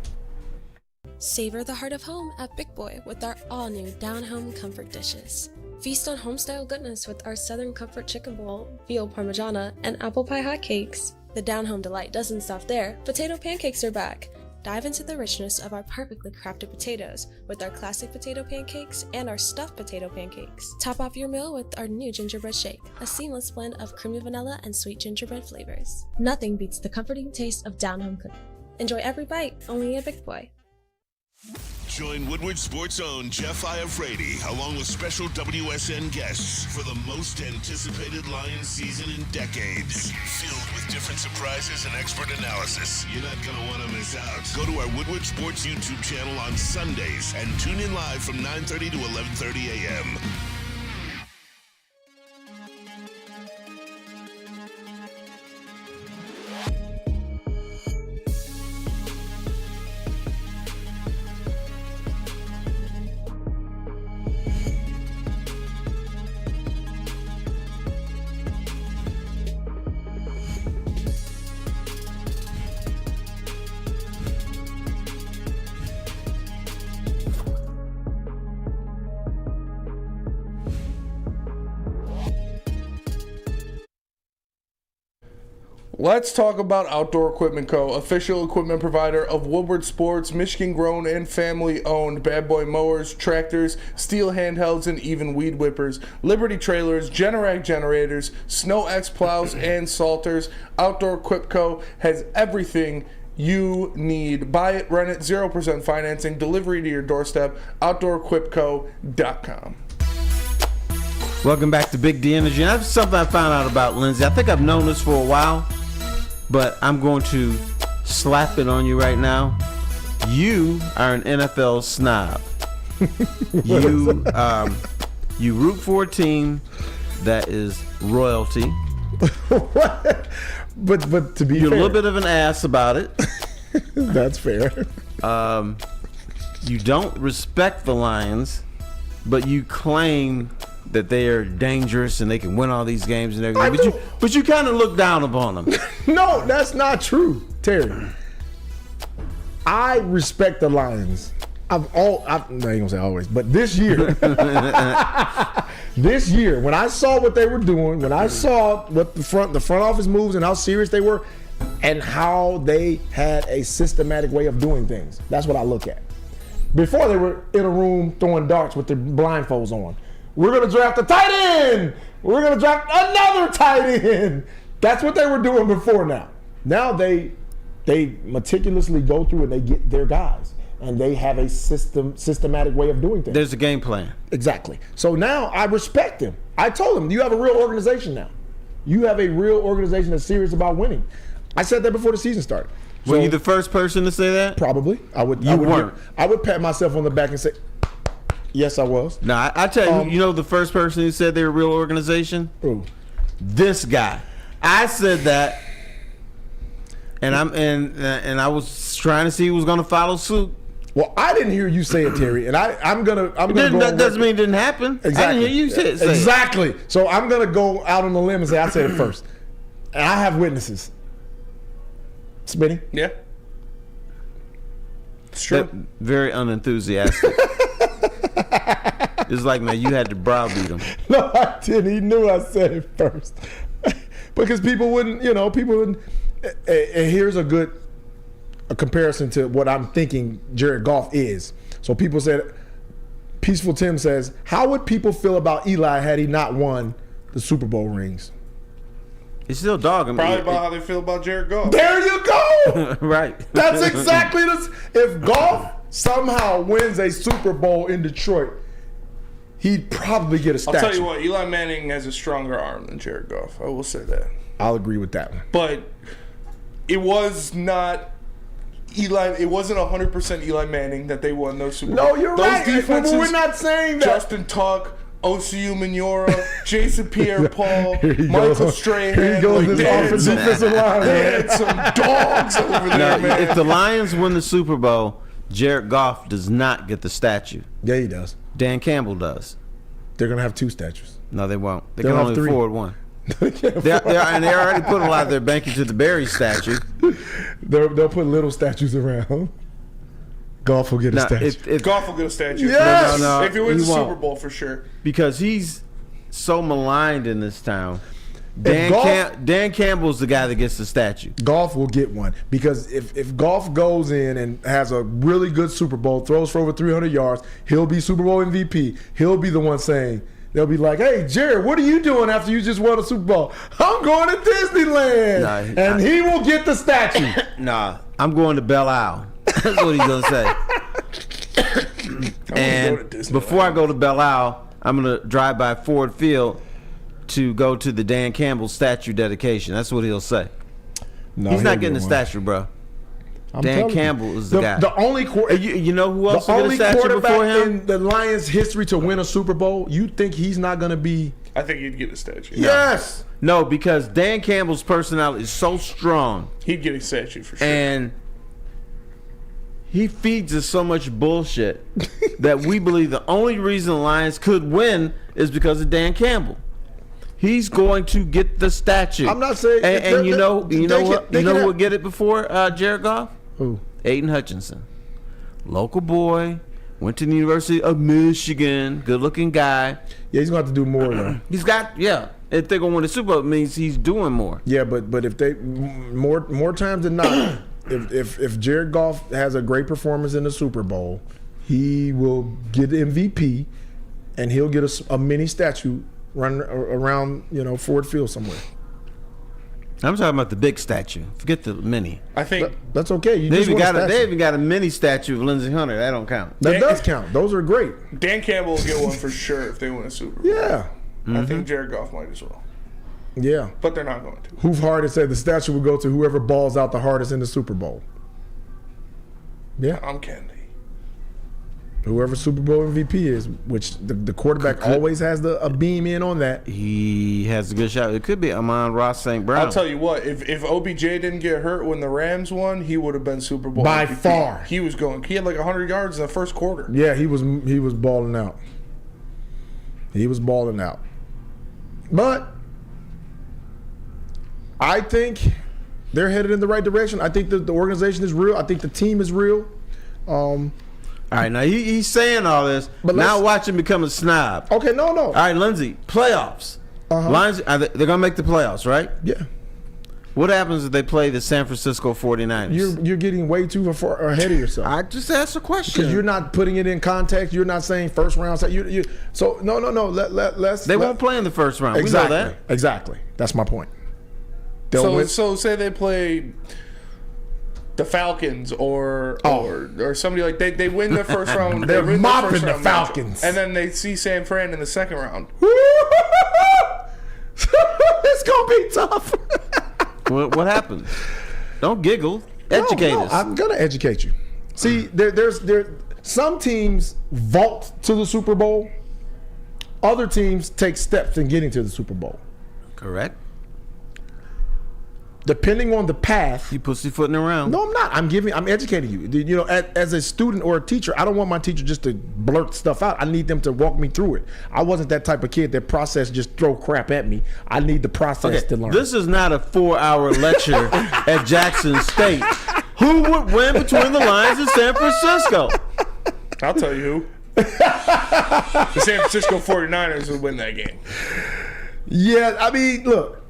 Savor the heart of home at Big Boy with our all-new down-home comfort dishes. Feast on home-style goodness with our Southern Comfort Chicken Bowl, veal parmigiana, and apple pie hotcakes. The down-home delight doesn't stop there. Potato pancakes are back. Dive into the richness of our perfectly crafted potatoes with our classic potato pancakes and our stuffed potato pancakes. Top off your meal with our new gingerbread shake, a seamless blend of creamy vanilla and sweet gingerbread flavors. Nothing beats the comforting taste of down-home cooking. Enjoy every bite, only at Big Boy. Join Woodward Sports' own Jeff Iafrate along with special WSN guests for the most anticipated Lions season in decades. Filled with different surprises and expert analysis. You're not going to want to miss out. Go to our Woodward Sports YouTube channel on Sundays and tune in live from 9:30 to 11:30 a.m. Let's talk about Outdoor Equipment Co., official equipment provider of Woodward Sports, Michigan-grown and family-owned bad boy mowers, tractors, steel handhelds, and even weed whippers, Liberty trailers, Generac generators, Snow X plows, and salters. Outdoor Equip Co. has everything you need. Buy it, rent it, 0% financing, delivery to your doorstep, OutdoorEquipCo.com. Welcome back to Big D Energy. And that's something I found out about Lindsey. I think I've known this for a while, but I'm going to slap it on you right now. You are an NFL snob. You root for a team that is royalty. What? But to be You're fair, a little bit of an ass about it. That's fair. You don't respect the Lions, but you claim that they are dangerous and they can win all these games and everything. But you kind of look down upon them. No, that's not true, Terry. I respect the Lions. I ain't gonna say always, but this year, when I saw what they were doing, when I saw what the front office moves and how serious they were, and how they had a systematic way of doing things, that's what I look at. Before they were in a room throwing darts with their blindfolds on. We're gonna draft a tight end. We're gonna draft another tight end. That's what they were doing before now. Now they They meticulously go through and they get their guys. And they have a systematic way of doing things. There's a game plan. Exactly. So now I respect him. I told him, you have a real organization now. You have a real organization that's serious about winning. I said that before the season started. Were you the first person to say that? Probably. I would weren't. I would pat myself on the back and say, yes, I was. No, I tell you, you know the first person who said they're a real organization? Who? This guy. I said that, and I was trying to see who was going to follow suit. Well, I didn't hear you say it, Terry, and I'm gonna go. That doesn't mean it didn't happen. Exactly. I didn't hear you say it. Exactly. So I'm gonna go out on the limb and say I said it first, and I have witnesses. Smitty? Yeah. It's true. Very unenthusiastic. It's like, man, you had to browbeat him. No, I didn't. He knew I said it first. Because people wouldn't. And here's a comparison to what I'm thinking Jared Goff is. So people said, Peaceful Tim says, how would people feel about Eli had he not won the Super Bowl rings? He's still dogging. Probably about how they feel about Jared Goff. There you go. Right. That's exactly this. If Goff somehow wins a Super Bowl in Detroit, he'd probably get a statue. I'll tell you what, Eli Manning has a stronger arm than Jared Goff. I will say that. I'll agree with that one. But it was not Eli. It wasn't 100% Eli Manning that they won those Super Bowls. No, you're those right. Defenses, We're not saying that. Justin Tuck, Osu Minora, Jason Pierre-Paul, Michael Strahan. Here he goes, this defensive line. They had some dogs over there, man. If the Lions win the Super Bowl, Jared Goff does not get the statue. Yeah, he does. Dan Campbell does. They're going to have 2 statues. No, they won't. They They'll can have only 3. afford one. And they already put a lot of their bank into the Barry statue. They'll put little statues around. Goff will get a statue. Goff will get a statue. Yes! No. If he wins the won't. Super Bowl, for sure. Because he's so maligned in this town. Dan Campbell's the guy that gets the statue. Goff will get one. Because if Goff goes in and has a really good Super Bowl, throws for over 300 yards, he'll be Super Bowl MVP. He'll be the one saying, they'll be like, hey, Jared, what are you doing after you just won a Super Bowl? I'm going to Disneyland. He will get the statue. Nah, I'm going to Belle Isle. That's what he's going to say. And before I go to Belle Isle, I'm going to drive by Ford Field to go to the Dan Campbell statue dedication. That's what he'll say. No, he's not getting a statue, bro. Dan Campbell is the guy. The only you know who else will get a statue before him? In the Lions' history to win a Super Bowl, you think he's not going to be? I think he'd get a statue. Yes. No, because Dan Campbell's personality is so strong. He'd get a statue for sure. And he feeds us so much bullshit that we believe the only reason the Lions could win is because of Dan Campbell. He's going to get the statue. I'm not saying. And you know who would get it before Jared Goff? Who? Aiden Hutchinson, local boy, went to the University of Michigan, good-looking guy. Yeah, he's gonna have to do more though. He's got If they're gonna win the Super Bowl, it means he's doing more. Yeah, but if they more times than not, if Jared Goff has a great performance in the Super Bowl, he will get MVP, and he'll get a mini statue run around Ford Field somewhere. I'm talking about the big statue. Forget the mini. I think that's okay. They even got a mini statue of Lindsey Hunter. That don't count. That does count. Those are great. Dan Campbell will get one for sure if they win a Super Bowl. Yeah. I think Jared Goff might as well. Yeah. But they're not going to. Hoof Hardest said the statue will go to whoever balls out the hardest in the Super Bowl. Yeah. I'm Kennedy. Whoever Super Bowl MVP is, which the quarterback always has a beam in on that. He has a good shot. It could be Amon-Ra St. Brown. I'll tell you what, if OBJ didn't get hurt when the Rams won, he would have been Super Bowl by MVP. far. He was going. He had like 100 yards in the first quarter. Yeah, he was balling out. He was balling out. But I think they're headed in the right direction. I think the organization is real. I think the team is real. All right, now he's saying all this, but now watch him become a snob. Okay, no. All right, Lindsey, playoffs. Lions, they're going to make the playoffs, right? Yeah. What happens if they play the San Francisco 49ers? You're getting way too far ahead of yourself. I just asked a question. Because you're not putting it in context. You're not saying first round. So no. They won't play in the first round. Exactly. We know that. Exactly. That's my point. So say they play the Falcons or somebody like they win the first round. They're win mopping first the round Falcons. matchup, and then they see San Fran in the second round. It's gonna be tough. What happened? Don't giggle. Educate us. I'm gonna educate you. See, there's some teams vault to the Super Bowl. Other teams take steps in getting to the Super Bowl. Correct. Depending on the path. You pussyfooting around. No, I'm not. I'm educating you. You know, as a student or a teacher, I don't want my teacher just to blurt stuff out. I need them to walk me through it. I wasn't that type of kid that process just throw crap at me. I need the process to learn. This is not a 4-hour lecture at Jackson State. Who would win between the Lions and San Francisco? I'll tell you who. The San Francisco 49ers will win that game. Yeah, I mean, look.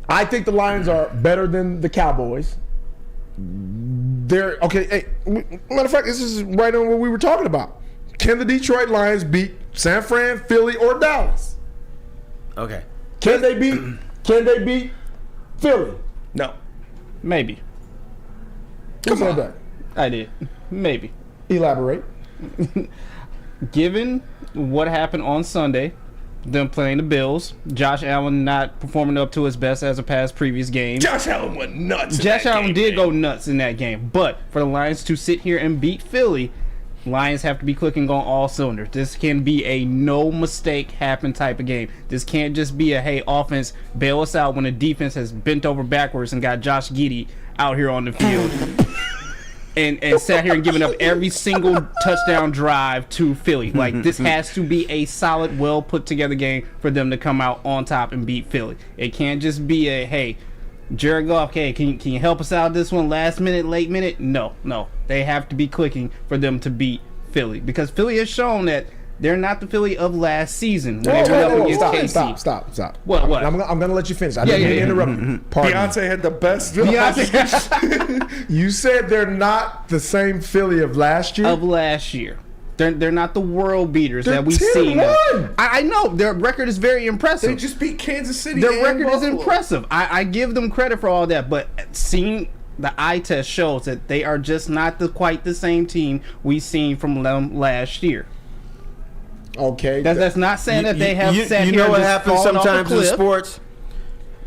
I think the Lions are better than the Cowboys. They're okay. Hey, matter of fact, this is right on what we were talking about. Can the Detroit Lions beat San Fran, Philly, or Dallas? Okay. Can they beat Philly? No. Maybe. Who said that? I did. Maybe. Elaborate. Given what happened on Sunday, them playing the Bills, Josh Allen not performing up to his best as a past previous game. Josh Allen went nuts. Josh Allen did go nuts in that game, but for the Lions to sit here and beat Philly, Lions have to be clicking on all cylinders. This can be a no mistake happen type of game. This can't just be a hey offense bail us out when the defense has bent over backwards and got Josh Giddey out here on the field. And sat here and given up every single touchdown drive to Philly. Like, this has to be a solid, well put together game for them to come out on top and beat Philly. It can't just be a hey, Jared Goff, hey, can you help us out this one last minute, late minute? No. They have to be clicking for them to beat Philly because Philly has shown that they're not the Philly of last season when they went up against KC. Stop. What? I'm going to let you finish. I didn't mean to interrupt you. Beyonce had the best. You said they're not the same Philly of last year? Of last year. They're not the world beaters that we've seen. I know. Their record is very impressive. They just beat Kansas City. Their record is impressive. I give them credit for all that, but seeing the eye test shows that they are just not quite the same team we've seen from them last year. Okay. That's not saying that they have sat here. You know what and happens sometimes in sports?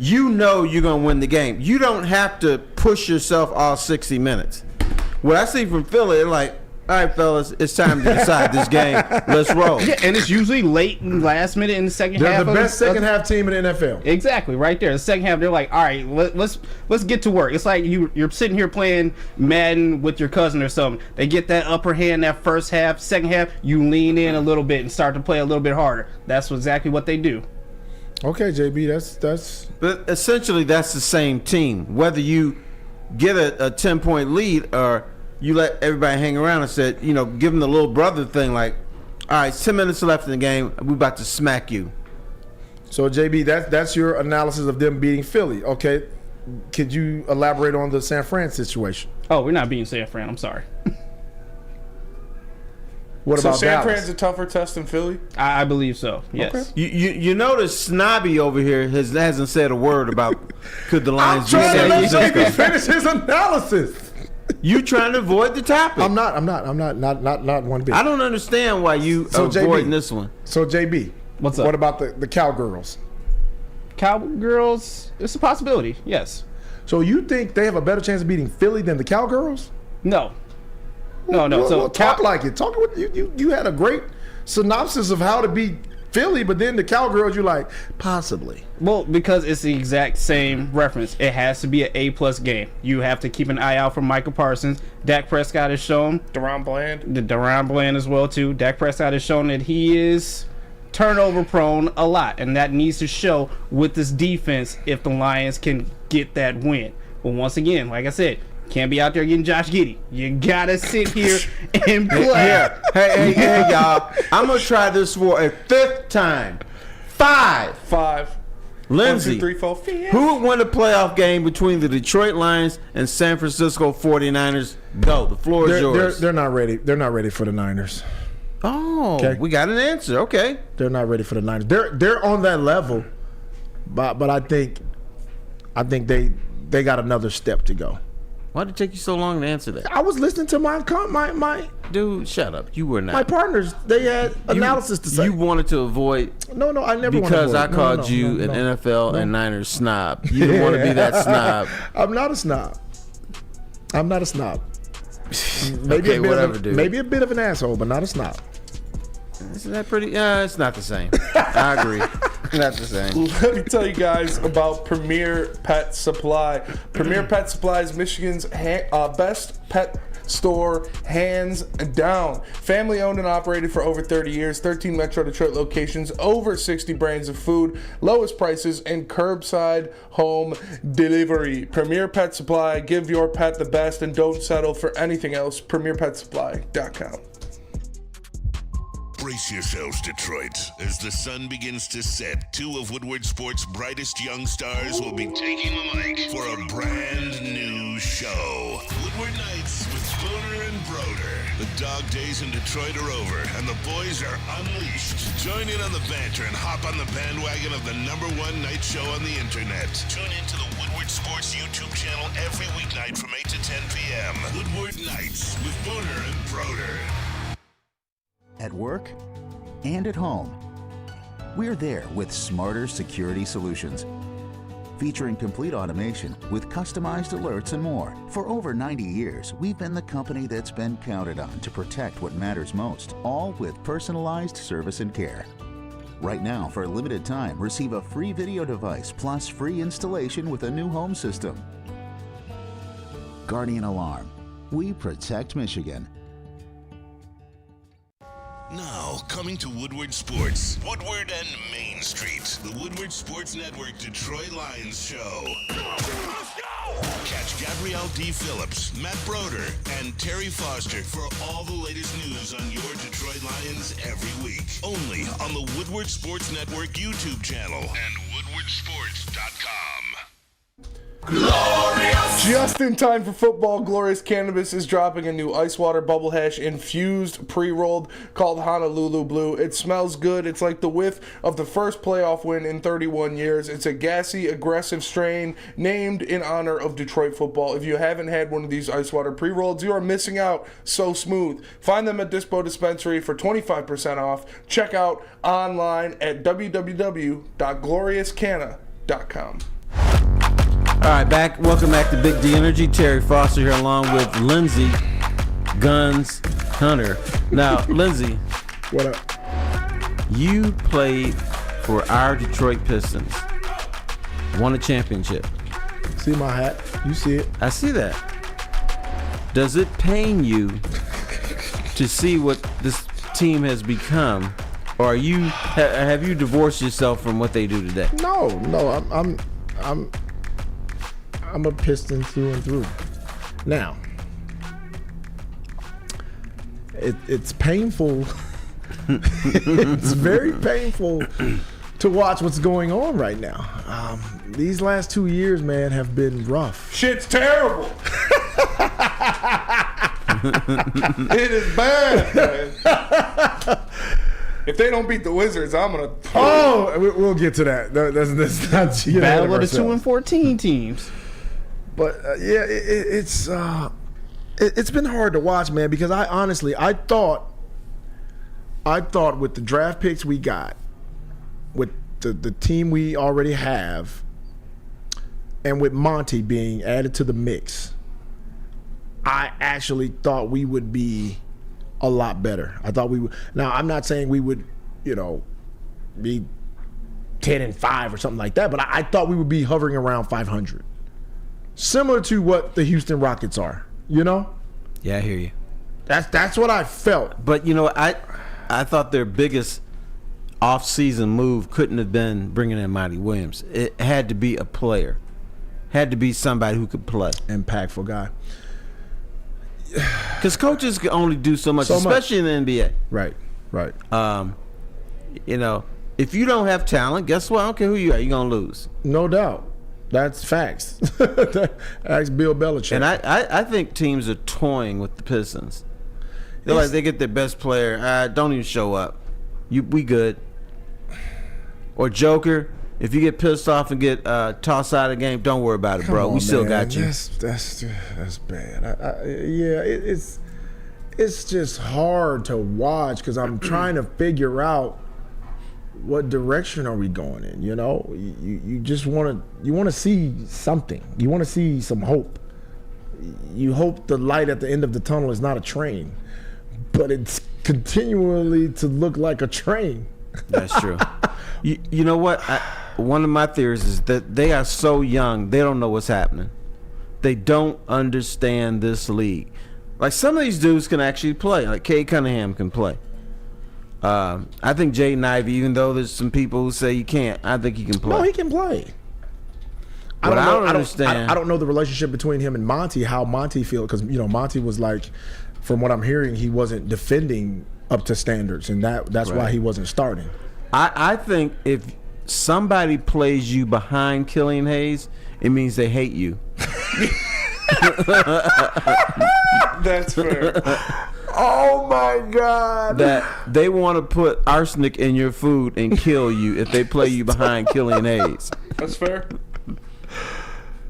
You know you're going to win the game. You don't have to push yourself all 60 minutes. What I see from Philly, they're like, all right, fellas, it's time to decide this game. Let's roll. Yeah, and it's usually late and last minute in the second half. They're the best second half team in the NFL. Exactly, right there. The second half, they're like, all right, let's get to work. It's like you're sitting here playing Madden with your cousin or something. They get that upper hand that first half. Second half, you lean in a little bit and start to play a little bit harder. That's exactly what they do. Okay, JB, that's. But essentially, that's the same team. Whether you get a 10-point lead or you let everybody hang around and said, give them the little brother thing, like, all right, 10 minutes left in the game, we're about to smack you. So, JB, that's your analysis of them beating Philly. Okay, could you elaborate on the San Fran situation? Oh, we're not beating San Fran. I'm sorry. What about San Dallas? Fran's a tougher test than Philly? I believe so, yes. Okay. You notice Snobby over here hasn't said a word about could the Lions beat San Francisco. I'm trying to let JB finish his analysis. You trying to avoid the topic? I'm not one bit. I don't understand why you avoiding this one. So JB, what's up? What about the Cowgirls? Cowgirls, it's a possibility. Yes. So you think they have a better chance of beating Philly than the Cowgirls? No. No. Well, so talk like it. Talk with you had a great synopsis of how to beat Philly, but then the Cowgirls, you're like, possibly. Well, because it's the exact same reference. It has to be an A+ game. You have to keep an eye out for Micah Parsons. Dak Prescott has shown. Deron Bland as well, too. Dak Prescott has shown that he is turnover prone a lot, and that needs to show with this defense if the Lions can get that win. But once again, like I said, can't be out there getting Josh Giddey. You gotta sit here and play. Yeah. Hey, y'all. I'm gonna try this for a 5th time. 5. Lindsey, 1, 2, 3, 4, 5. Who would win a playoff game between the Detroit Lions and San Francisco 49ers? Go. The floor is yours. They're not ready. They're not ready for the Niners. Oh, okay. We got an answer. Okay. They're not ready for the Niners. They're on that level, but I think they got another step to go. Why did it take you so long to answer that? I was listening to my Dude, shut up. You were not. my partners. They had analysis to say. You wanted to avoid. No, I never because wanted to avoid. I called you an NFL and Niners snob. You didn't want to be that snob. I'm not a snob. Maybe Okay, whatever, dude. Maybe a bit of an asshole, but not a snob. Isn't that pretty? It's not the same. I agree. Not the same. Let me tell you guys about Premier Pet Supply. Premier Pet Supply is Michigan's best pet store, hands down. Family owned and operated for over 30 years, 13 Metro Detroit locations, over 60 brands of food, lowest prices, and curbside home delivery. Premier Pet Supply, give your pet the best and don't settle for anything else. PremierPetSupply.com. Brace yourselves, Detroit. As the sun begins to set, two of Woodward Sports' brightest young stars will be taking the mic for a brand new show. Woodward Nights with Spooner and Broder. The dog days in Detroit are over, and the boys are unleashed. Join in on the banter and hop on the bandwagon of the #1 night show on the internet. Tune in to the Woodward Sports YouTube channel every weeknight from 8 to 10 p.m. Woodward Nights with Spooner and Broder. At work and at home, we're there with smarter security solutions. Featuring complete automation with customized alerts and more. For over 90 years, we've been the company that's been counted on to protect what matters most, all with personalized service and care. Right now, for a limited time, receive a free video device plus free installation with a new home system. Guardian Alarm. We protect Michigan. Now, coming to Woodward Sports, Woodward and Main Street, the Woodward Sports Network Detroit Lions Show. Catch Gabrielle D. Phillips, Matt Broder, and Terry Foster for all the latest news on your Detroit Lions every week. Only on the Woodward Sports Network YouTube channel and woodwardsports.com. Glorious! Just in time for football, Glorious Cannabis is dropping a new ice water bubble hash infused pre-rolled called Honolulu Blue. It smells good. It's like the whiff of the first playoff win in 31 years. It's a gassy, aggressive strain named in honor of Detroit football. If you haven't had one of these ice water pre-rolls, you are missing out. So smooth. Find them at Dispo Dispensary for 25% off. Check out online at www.gloriouscanna.com. All right, welcome back to Big D Energy. Terry Foster here along with Lindsey Guns Hunter. Now, Lindsey. What up? You played for our Detroit Pistons. Won a championship. See my hat? You see it? I see that. Does it pain you to see what this team has become? Or have you divorced yourself from what they do today? No, I'm a Piston through and through. Now, it's painful. It's very painful to watch what's going on right now. These last 2 years, man, have been rough. Shit's terrible. It is bad, man. If they don't beat the Wizards, I'm gonna. We'll get to that. That's not battle of the 2 and 14 teams. But it's been hard to watch, man, because I thought with the draft picks we got, with the team we already have, and with Monty being added to the mix, I actually thought we would be a lot better. I thought we would. Now, I'm not saying we would, be 10-5 or something like that, but I thought we would be hovering around 500. Similar to what the Houston Rockets are, Yeah, I hear you. That's what I felt. But I thought their biggest off-season move couldn't have been bringing in Monty Williams. It had to be a player, had to be somebody who could play, impactful guy. Because coaches can only do so much, especially in the NBA. Right. If you don't have talent, guess what? I don't care who you are, you're gonna lose. No doubt. That's facts. Ask Bill Belichick. And I think teams are toying with the Pistons. They're like, they get their best player. Don't even show up. We good. Or Joker, If you get pissed off and get tossed out of the game, don't worry about it, bro. Come We on, still man. got you. That's bad. It's just hard to watch because I'm trying to figure out what direction are we going in. You know, you just want to see something. You want to see some hope. You hope the light at the end of the tunnel is not a train, but it's continually to look like a train. That's true. You know what? One of my theories is that they are so young, they don't know what's happening. They don't understand this league. Like, some of these dudes can actually play. Like, Cade Cunningham can play. I think Jaden Ivey, even though there's some people who say he can't, I think he can play. No, he can play. I don't understand. I don't know the relationship between him and Monty, how Monty feels, because, you know, Monty was like, from what I'm hearing, he wasn't defending up to standards, and that's why he wasn't starting. I think if somebody plays you behind Killian Hayes, it means they hate you. That's fair. Oh my God. That they want to put arsenic in your food and kill you if they play you behind Killian Hayes. That's fair.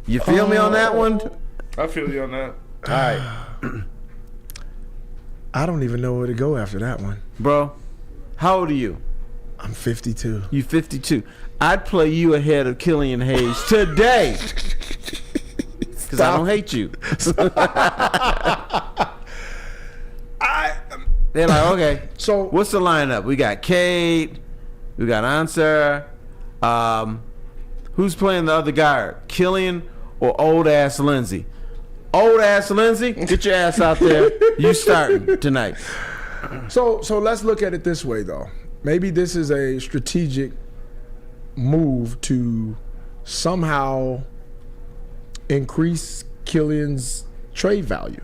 You feel me on that one? I feel you on that. All right. I don't even know where to go after that one. Bro, how old are you? I'm 52. You 52. I'd play you ahead of Killian Hayes today. Because I don't hate you. They're like, okay, so what's the lineup? We got Cade, we got Answer. Who's playing the other guard? Killian or old ass Lindsey? Old ass Lindsey, get your ass out there. You starting tonight. So let's look at it this way, though. Maybe this is a strategic move to somehow increase Killian's trade value.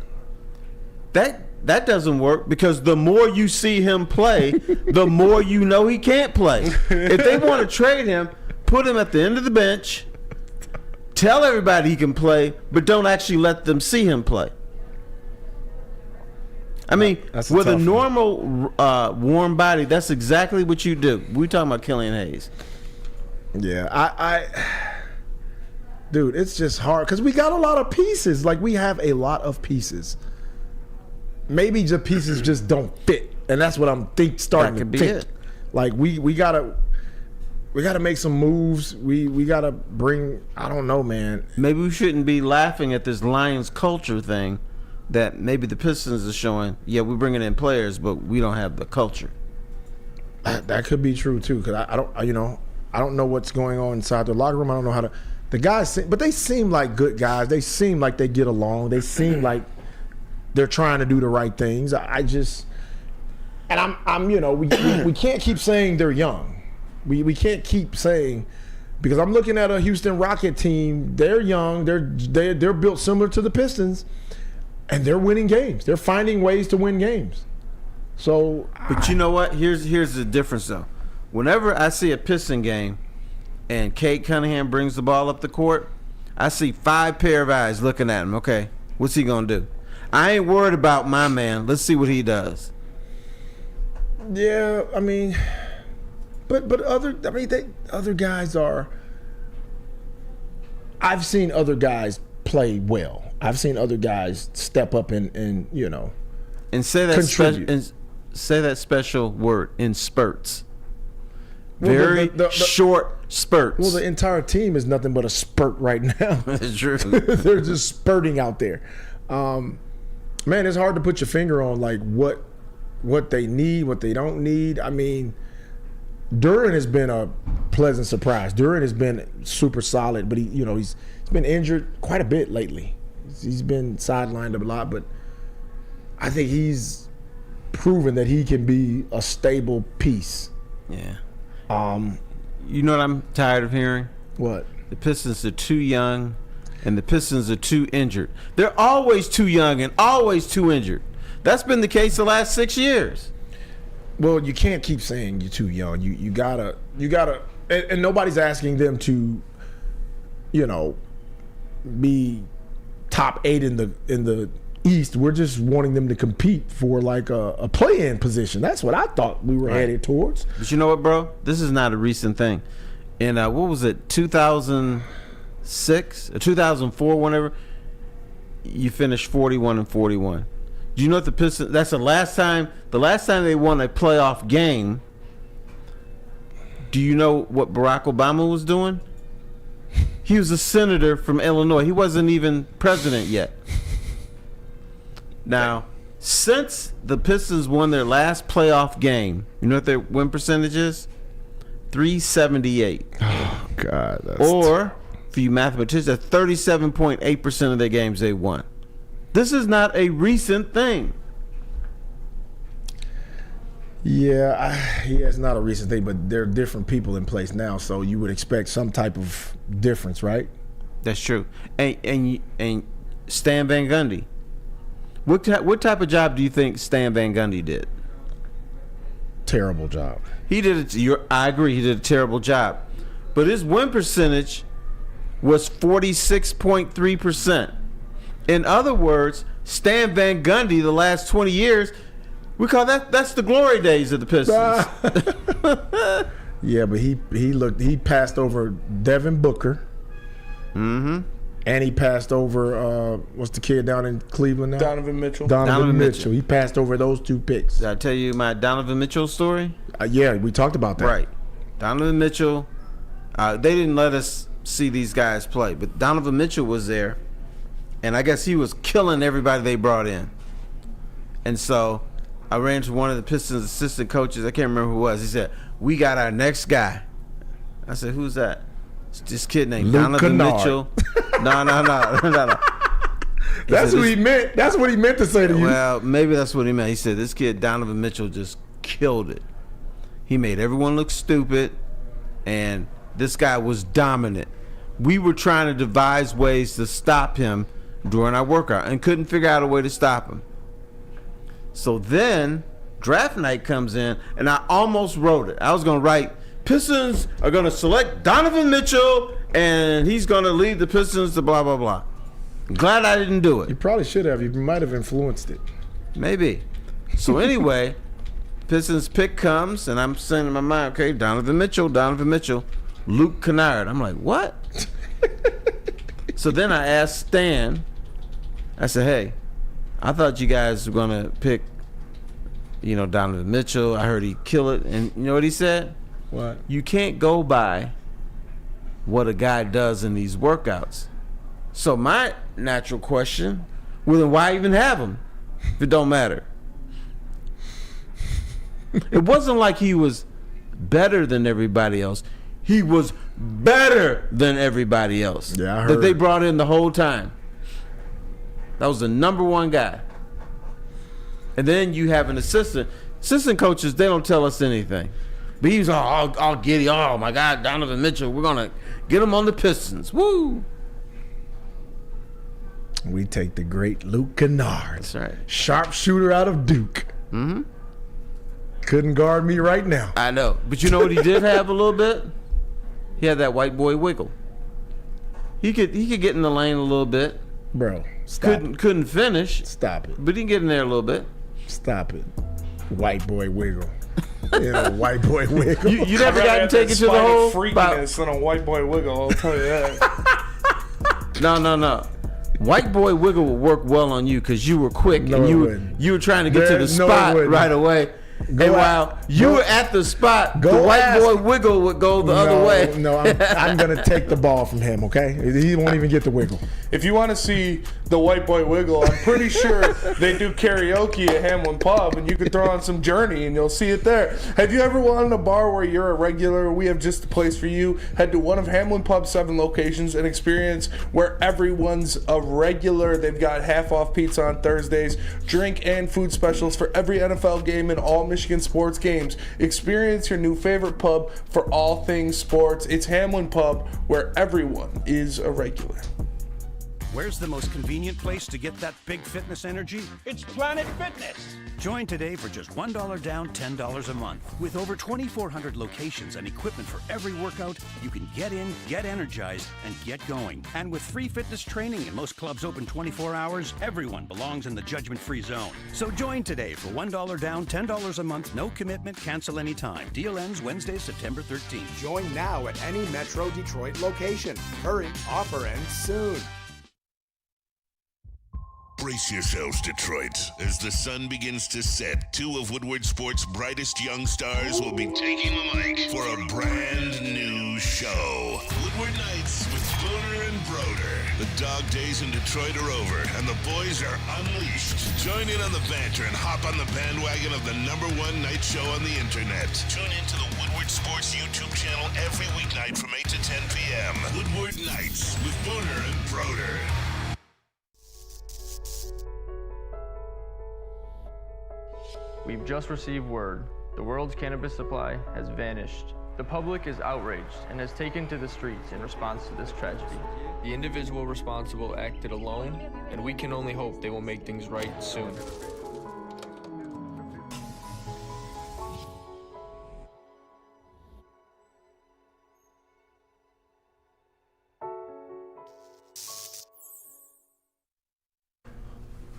That doesn't work, because the more you see him play, the more you know he can't play. If they want to trade him, put him at the end of the bench, tell everybody he can play, but don't actually let them see him play. I mean, with a normal warm body, that's exactly what you do. We're talking about Killian Hayes. Yeah, dude, it's just hard because we got a lot of pieces. Like, we have a lot of pieces. Maybe the pieces just don't fit, and that's what I'm starting to think. Like, we gotta make some moves. We gotta bring. I don't know, man. Maybe we shouldn't be laughing at this Lions culture thing that maybe the Pistons are showing. Yeah, we're bringing in players, but we don't have the culture. That could be true too, because I don't know what's going on inside the locker room. I don't know how to. The guys, but they seem like good guys. They seem like they get along. They seem like they're trying to do the right things. I'm we can't keep saying they're young. We can't keep saying, because I'm looking at a Houston Rocket team. They're young. They're built similar to the Pistons, and they're winning games. They're finding ways to win games. So, but you know what? Here's the difference though. Whenever I see a Piston game and Cade Cunningham brings the ball up the court, I see 5 pair of eyes looking at him. Okay, what's he gonna do? I ain't worried about my man. Let's see what he does. Yeah, I mean, but other guys are. I've seen other guys play well. I've seen other guys step up and say that say that special word, in spurts. Very short spurts. Well, the entire team is nothing but a spurt right now. That's true. They're just spurting out there. Man, it's hard to put your finger on like what they need, what they don't need. I mean, Duran has been a pleasant surprise. Duran has been super solid, but he's been injured quite a bit lately. He's been sidelined a lot, but I think he's proven that he can be a stable piece. Yeah. You know what I'm tired of hearing? What? The Pistons are too young, and the Pistons are too injured. They're always too young and always too injured. That's been the case the last 6 years. Well, you can't keep saying you're too young. You gotta, and nobody's asking them to, be top 8 in the East. We're just wanting them to compete for like a play-in position. That's what I thought we were headed towards. But you know what, bro? This is not a recent thing. in what was it, 2006 or 2004, whenever you finished 41-41. Do you know what the Pistons? That's the last time they won a playoff game. Do you know what Barack Obama was doing? He was a senator from Illinois. He wasn't even president yet. Now, since the Pistons won their last playoff game, you know what their win percentage is? 378. Oh, God. Or, for you mathematicians, that's 37.8% of their games they won. This is not a recent thing. Yeah, it's not a recent thing, but there are different people in place now, so you would expect some type of difference, right? That's true. And Stan Van Gundy. What type of job do you think Stan Van Gundy did? Terrible job. He did it. I agree. He did a terrible job, but his win percentage was 46.3%. In other words, Stan Van Gundy, the last 20 years, we call that's the glory days of the Pistons. Yeah, but he passed over Devin Booker. Mm-hmm. And he passed over what's the kid down in Cleveland now? Donovan Mitchell. Donovan Mitchell. He passed over those two picks. Did I tell you my Donovan Mitchell story? Yeah, we talked about that. Right. Donovan Mitchell. They didn't let us see these guys play, but Donovan Mitchell was there, and I guess he was killing everybody they brought in. And so I ran to one of the Pistons assistant coaches. I can't remember who it was. He said, "We got our next guy." I said, "Who's that?" It's this kid named Luke Donovan Kennard. Mitchell. No. That's what he meant. That's what he meant to say to you. Well, maybe that's what he meant. He said this kid Donovan Mitchell just killed it. He made everyone look stupid, and this guy was dominant. We were trying to devise ways to stop him during our workout and couldn't figure out a way to stop him. So then draft night comes in, and I almost wrote it. I was going to write, Pistons are going to select Donovan Mitchell, and he's going to lead the Pistons to blah, blah, blah. I'm glad I didn't do it. You probably should have. You might have influenced it. Maybe. So anyway, Pistons pick comes, and I'm saying in my mind, okay, Donovan Mitchell, Luke Kennard. I'm like, what? So then I asked Stan, I said, hey, I thought you guys were going to pick, Donovan Mitchell. I heard he'd kill it. And you know what he said? What? You can't go by what a guy does in these workouts. So my natural question, well, then why even have him if it don't matter? It wasn't like he was better than everybody else. He was better than everybody else. Yeah, I heard. That they brought in the whole time. That was the number one guy. And then you have an assistant. Assistant coaches, they don't tell us anything. But he was all giddy. Oh, my God, Donovan Mitchell. We're going to get him on the Pistons. Woo! We take the great Luke Kennard. That's right. Sharpshooter out of Duke. Mm-hmm. Couldn't guard me right now. I know. But you know what he did have a little bit? He had that white boy wiggle. He could get in the lane a little bit. Bro, stop Couldn't finish. Stop it. But he can get in there a little bit. Stop it. White boy wiggle. White boy wiggle. You never got to take it to the whole freakiness on a white boy wiggle. I'll tell you that. No. White boy wiggle will work well on you because you were quick and you were trying to get to the spot right away. And while you were at the spot, the white boy wiggle would go the other way. No, I'm going to take the ball from him, okay? He won't even get the wiggle. If you want to see the white boy wiggle, I'm pretty sure they do karaoke at Hamlin Pub, and you can throw on some Journey, and you'll see it there. Have you ever wanted a bar where you're a regular? We have just the place for you. Head to one of Hamlin Pub's 7 locations and experience where everyone's a regular. They've got half-off pizza on Thursdays, drink and food specials for every NFL game and all Michigan sports games. Experience your new favorite pub for all things sports. It's Hamlin Pub, where everyone is a regular. Where's the most convenient place to get that big fitness energy? It's Planet Fitness. Join today for just $1 down, $10 a month. With over 2,400 locations and equipment for every workout, you can get in, get energized, and get going. And with free fitness training and most clubs open 24 hours, everyone belongs in the judgment-free zone. So join today for $1 down, $10 a month, no commitment, cancel anytime. Deal ends Wednesday, September 13th. Join now at any Metro Detroit location. Hurry, offer ends soon. Brace yourselves, Detroit. As the sun begins to set, two of Woodward Sports' brightest young stars will be taking the mic for a brand new show. Woodward Nights with Booner and Broder. The dog days in Detroit are over, and the boys are unleashed. Join in on the banter and hop on the bandwagon of the #1 night show on the internet. Tune into the Woodward Sports YouTube channel every weeknight from 8 to 10 p.m. Woodward Nights with Booner and Broder. We've just received word. The world's cannabis supply has vanished. The public is outraged and has taken to the streets in response to this tragedy. The individual responsible acted alone, and we can only hope they will make things right soon.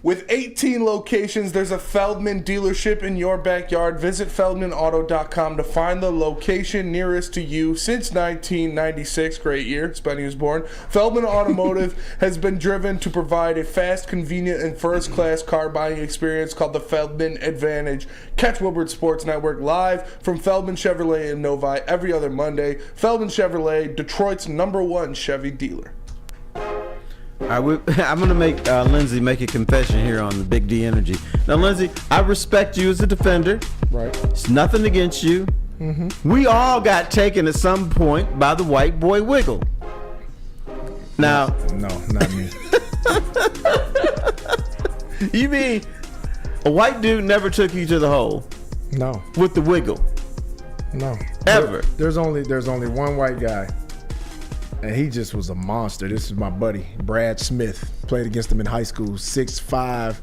With 18 locations, there's a Feldman dealership in your backyard. Visit feldmanauto.com to find the location nearest to you. Since 1996, great year, Spenny was born, Feldman Automotive has been driven to provide a fast, convenient, and first-class car buying experience called the Feldman Advantage. Catch Woodward Sports Network live from Feldman Chevrolet in Novi every other Monday. Feldman Chevrolet, Detroit's #1 Chevy dealer. I'm going to make Lindsey make a confession here on the Big D Energy. Now, Lindsey, I respect you as a defender. Right. It's nothing against you. Mm-hmm. We all got taken at some point by the white boy wiggle. Now, no, not me. You mean a white dude never took you to the hole? No. With the wiggle? No. Ever? There's only one white guy. And he just was a monster. This is my buddy, Brad Smith. Played against him in high school. 6'5",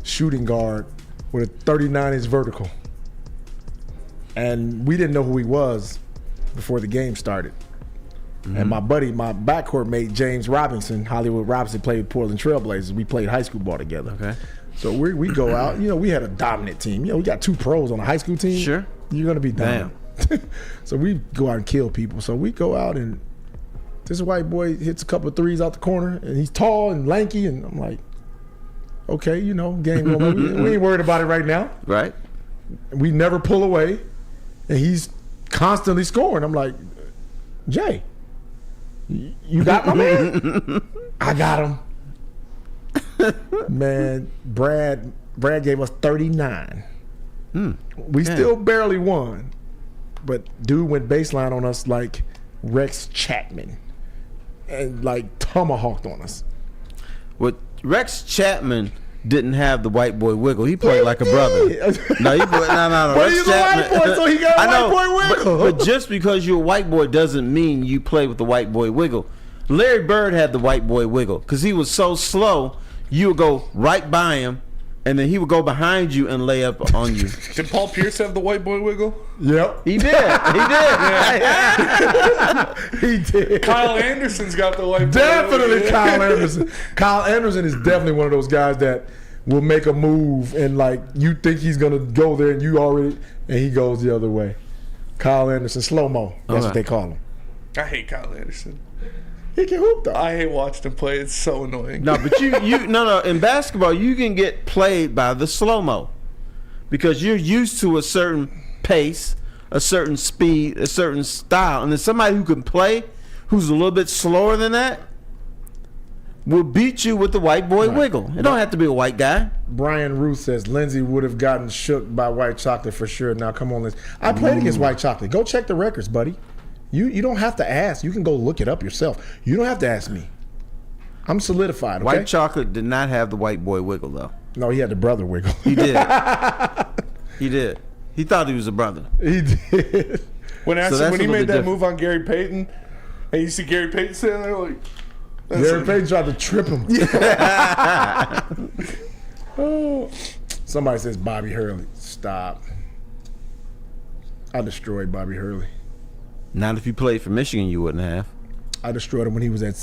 shooting guard with a 39-inch vertical. And we didn't know who he was before the game started. Mm-hmm. And my buddy, my backcourt mate, James Robinson, Hollywood Robinson, played with Portland Trailblazers. We played high school ball together. Okay. So we go out. You know, we had a dominant team. You know, we got 2 pros on a high school team. Sure. You're going to be dominant. So we go out and kill people. So we go out and this white boy hits a couple of threes out the corner, and he's tall and lanky, and I'm like, okay, you know, game over. We ain't worried about it right now. Right. We never pull away, and he's constantly scoring. I'm like, Jay, you got my man? I got him. Man, Brad gave us 39. We still barely won, but dude went baseline on us like Rex Chapman. And like tomahawked on us. What Rex Chapman didn't have the white boy wiggle. He played like a brother. No, he played, no. But Rex he's Chapman, a white boy, so he got a white boy wiggle. But just because you're a white boy doesn't mean you play with the white boy wiggle. Larry Bird had the white boy wiggle because he was so slow. You would go right by him, and then he would go behind you and lay up on you. Did Paul Pierce have the white boy wiggle? Yep. He did. He did. Kyle Anderson's got the white boy Definitely wiggle. Kyle Anderson. Kyle Anderson is definitely one of those guys that will make a move and like you think he's going to go there and he goes the other way. Kyle Anderson, slow-mo. That's what they call him. I hate Kyle Anderson. He can hoop though. I hate watching him play. It's so annoying. No, but no. In basketball, you can get played by the slow-mo because you're used to a certain pace, a certain speed, a certain style, and then somebody who can play, who's a little bit slower than that, will beat you with the white boy wiggle. It don't have to be a white guy. Brian Ruth says Lindsey would have gotten shook by white chocolate for sure. Now come on, Lindsey. I played against white chocolate. Go check the records, buddy. You don't have to ask. You can go look it up yourself. You don't have to ask me. I'm solidified. Okay? White chocolate did not have the white boy wiggle though. No, he had the brother wiggle. He did. He did. He thought he was a brother. He did. When he made that move on Gary Payton, and you see Gary Payton sitting there like, Gary Payton tried to trip him. Oh. Somebody says Bobby Hurley. Stop. I destroyed Bobby Hurley. Not if you played for Michigan, you wouldn't have. I destroyed him when he was at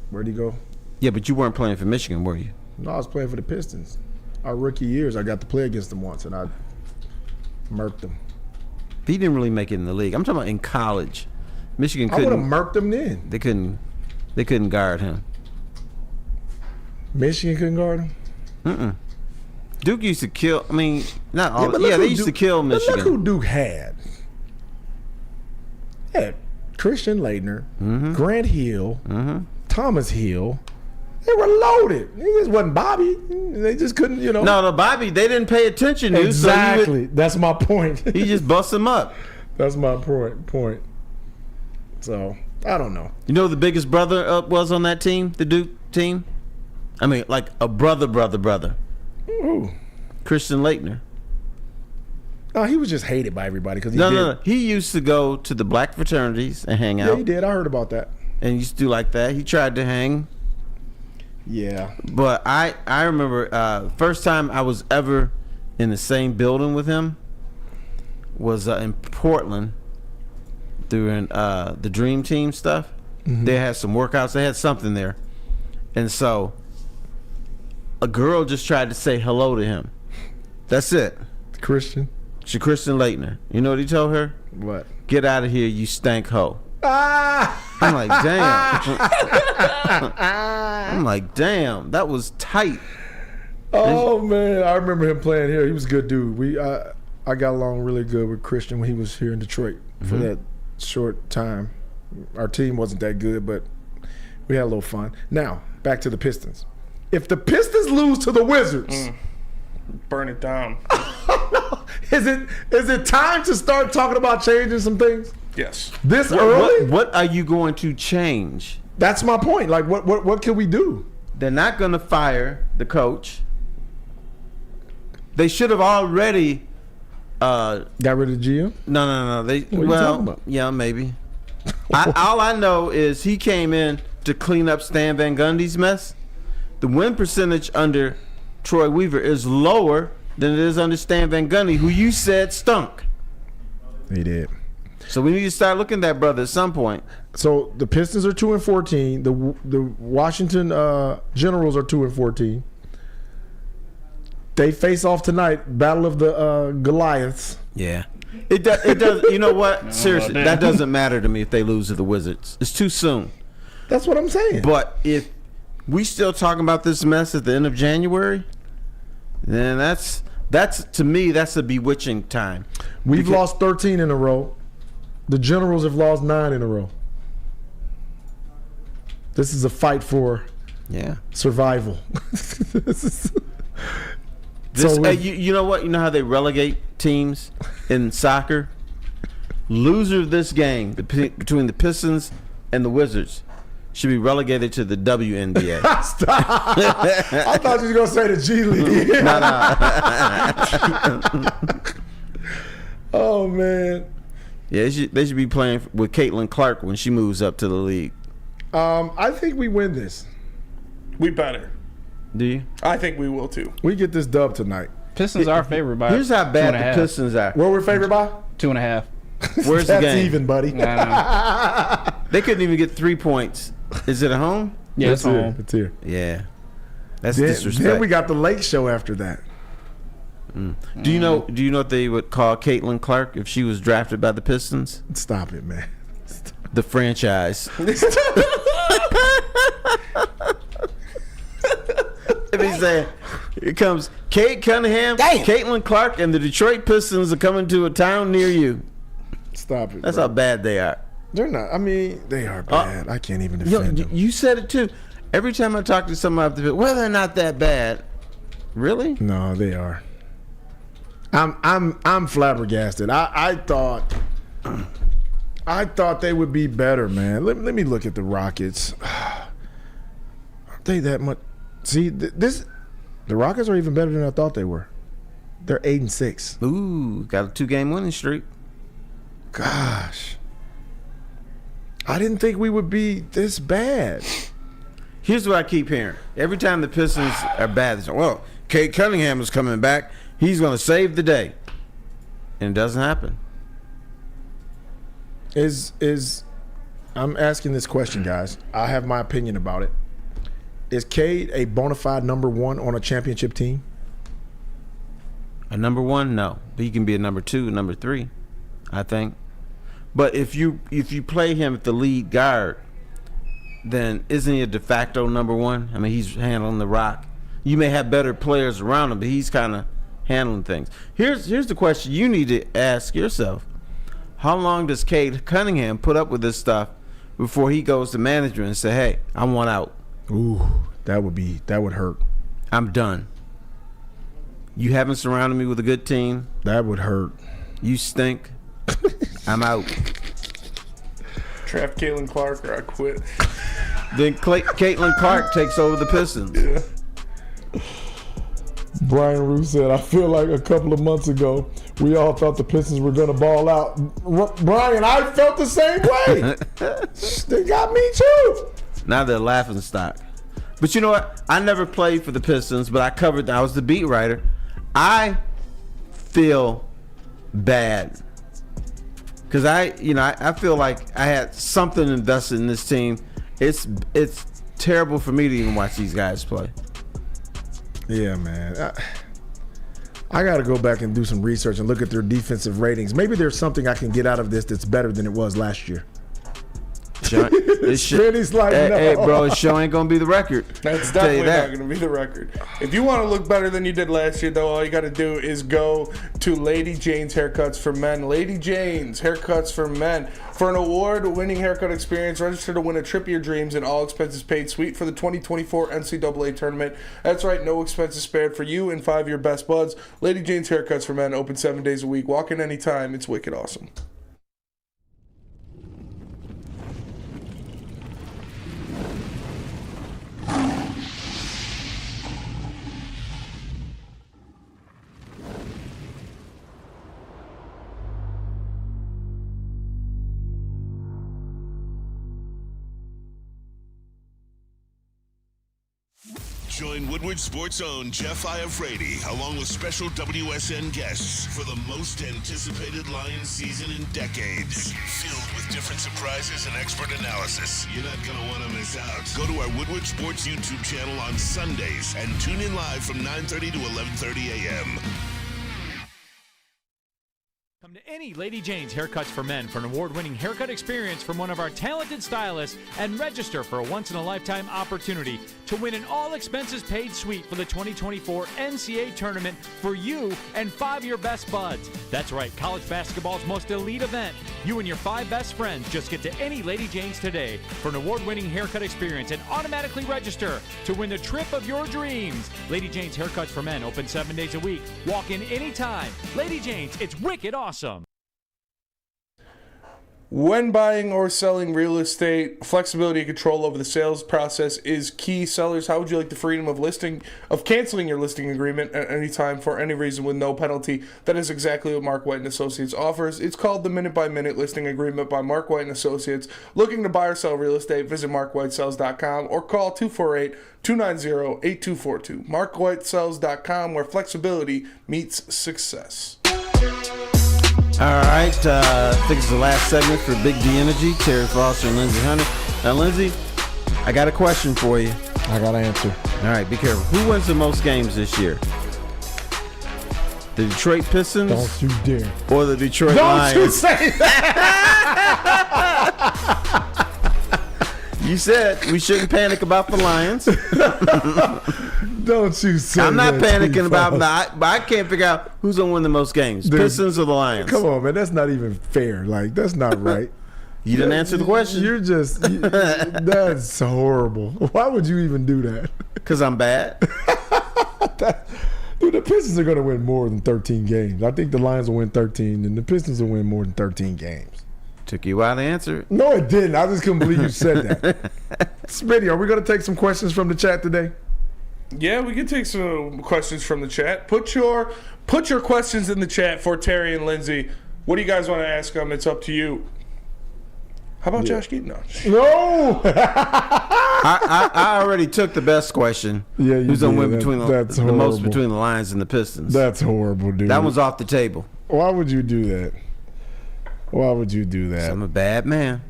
where'd he go? Yeah, but you weren't playing for Michigan, were you? No, I was playing for the Pistons. Our rookie years, I got to play against them once, and I murked them. He didn't really make it in the league. I'm talking about in college. Michigan I couldn't. would have murked him then. They couldn't guard him. Michigan couldn't guard him? Mm-mm. Duke used to kill. I mean, not all. but Yeah, look they who used to Duke- kill but Michigan. Look who Duke had. Had Christian Laettner, Grant Hill, Thomas Hill. They were loaded. It just wasn't Bobby. They just couldn't, No, Bobby, they didn't pay attention to. Exactly. That's my point. He just bust them up. That's my point. So, I don't know. You know who the biggest brother was on that team, the Duke team? I mean, like a brother. Ooh. Christian Laettner. No, he was just hated by everybody because No. He used to go to the black fraternities and hang out. Yeah, he did. I heard about that. And used to do like that. He tried to hang. Yeah. But I remember first time I was ever in the same building with him was in Portland during the Dream Team stuff. They had some workouts. They had something there. And so a girl just tried to say hello to him. That's it. Christian Laettner. You know what he told her? What? Get out of here, you stank hoe. Ah! I'm like, damn. That was tight. Oh man, I remember him playing here. He was a good dude. I got along really good with Christian when he was here in Detroit for that short time. Our team wasn't that good, but we had a little fun. Now, back to the Pistons. If the Pistons lose to the Wizards, burn it down. Is it time to start talking about changing some things? Yes. This early? What are you going to change? That's my point. Like, what can we do? They're not going to fire the coach. They should have already got rid of the GM. No. What are you talking about? Yeah, maybe. All I know is he came in to clean up Stan Van Gundy's mess. The win percentage under Troy Weaver is lower than it is under Stan Van Gundy, who you said stunk. He did. So we need to start looking at that brother at some point. So the Pistons are 2-14. The Washington Generals are 2-14. They face off tonight. Battle of the Goliaths. Yeah. It does. You know what? Seriously, that doesn't matter to me if they lose to the Wizards. It's too soon. That's what I'm saying. But if we still talking about this mess at the end of January, then that's to me that's a bewitching time. We've lost 13 in a row. The Generals have lost 9 in a row. This is a fight for survival. You know what? You know how they relegate teams in soccer? Loser of this game between the Pistons and the Wizards should be relegated to the WNBA. Stop. I thought you were going to say the G League. Oh, man. Yeah, they should be playing with Caitlin Clark when she moves up to the league. I think we win this. We better. Do you? I think we will too. We get this dub tonight. Pistons are favored by. Here's how bad the 2.5. Pistons are. What we're favored by? 2.5. Where's the game? That's even, buddy. They couldn't even get 3 points. Is it at home? Yeah, it's home. It's here. Yeah. That's Then disrespect. we got the Lake Show after that. Do you know what they would call Caitlin Clark if she was drafted by the Pistons? Stop it, man. The franchise. If he said, here comes Kate Cunningham, Caitlin Clark, and the Detroit Pistons are coming to a town near you. Stop it. That's bro. how bad they are. They're not. I mean, they are bad. I can't even defend them. You said it too. Every time I talk to somebody, well, they're not that bad. Really? No, they are. I'm flabbergasted. I thought they would be better, man. Let me look at the Rockets. Aren't they that much? See, the Rockets are even better than I thought they were. They're 8-6. Ooh, got a 2-game winning streak. Gosh. I didn't think we would be this bad. Here's what I keep hearing. Every time the Pistons are bad, they say, well, Cade Cunningham is coming back. He's going to save the day. And it doesn't happen. I'm asking this question, guys. I have my opinion about it. Is Cade a bona fide number one on a championship team? A number one? No. But he can be a number two, number three, I think. But if you play him at the lead guard, then isn't he a de facto number one? I mean, he's handling the rock. You may have better players around him, but he's kind of handling things. Here's the question you need to ask yourself. How long does Cade Cunningham put up with this stuff before he goes to management and say, hey, I want out? Ooh, that would hurt. I'm done. You haven't surrounded me with a good team. That would hurt. You stink. I'm out. Draft Caitlin Clark or I quit. Then Caitlin Clark takes over the Pistons. Yeah. Brian Rue said, I feel like a couple of months ago, we all thought the Pistons were going to ball out. Brian, I felt the same way. They got me too. Now they're laughing stock. But you know what? I never played for the Pistons, but I was the beat writer. I feel bad. Because I feel like I had something invested in this team. It's terrible for me to even watch these guys play. Yeah, man. I got to go back and do some research and look at their defensive ratings. Maybe there's something I can get out of this that's better than it was last year. Spenny's like, no. Hey, bro, it sure ain't going to be the record. That's definitely not going to be the record. If you want to look better than you did last year, though, all you got to do is go to Lady Jane's Haircuts for Men. Lady Jane's Haircuts for Men. For an award-winning haircut experience, register to win a trip of your dreams and all expenses paid suite for the 2024 NCAA tournament. That's right, no expenses spared for you and 5 of your best buds. Lady Jane's Haircuts for Men, open 7 days a week. Walk in anytime. It's wicked awesome. Join Woodward Sports' own Jeff Iafrate, along with special WSN guests for the most anticipated Lions season in decades. Filled with different surprises and expert analysis. You're not going to want to miss out. Go to our Woodward Sports YouTube channel on Sundays and tune in live from 9:30 to 11:30 a.m. Come to any Lady Jane's Haircuts for Men for an award-winning haircut experience from one of our talented stylists and register for a once-in-a-lifetime opportunity to win an all-expenses-paid suite for the 2024 NCAA tournament for you and 5 of your best buds. That's right, college basketball's most elite event. You and your 5 best friends just get to any Lady Jane's today for an award-winning haircut experience and automatically register to win the trip of your dreams. Lady Jane's Haircuts for Men, open 7 days a week. Walk in anytime. Lady Jane's, it's wicked awesome. When buying or selling real estate, flexibility and control over the sales process is key. Sellers, how would you like the freedom of canceling your listing agreement at any time for any reason with no penalty? That is exactly what Mark White & Associates offers. It's called the Minute-by-Minute Listing Agreement by Mark White & Associates. Looking to buy or sell real estate, visit markwhitesells.com or call 248-290-8242. markwhitesells.com, where flexibility meets success. All right, I think it's the last segment for Big D Energy, Terry Foster and Lindsey Hunter. Now, Lindsey, I got a question for you. I got an answer. All right, be careful. Who wins the most games this year? The Detroit Pistons? Don't you dare. Or the Detroit Lions? Don't you say that! You said we shouldn't panic about the Lions. Don't you say I'm not that, panicking about them. But I can't figure out who's going to win the most games. Dude, Pistons or the Lions? Come on, man. That's not even fair. Like, that's not right. You didn't answer the question. You're just, that's horrible. Why would you even do that? Because I'm bad. Dude, the Pistons are going to win more than 13 games. I think the Lions will win 13, and the Pistons will win more than 13 games. Took you a while to answer. No, it didn't. I just couldn't believe you said that. Smitty, are we going to take some questions from the chat today? Yeah, we can take some questions from the chat. Put your questions in the chat for Terry and Lindsey. What do you guys want to ask them? It's up to you. How about Josh Keaton? No. I already took the best question. Yeah, you Who's gonna win did. between That's the most horrible. between the Lions and the Pistons? That's horrible, dude. That one's off the table. Why would you do that? Why would you do that? I'm a bad man.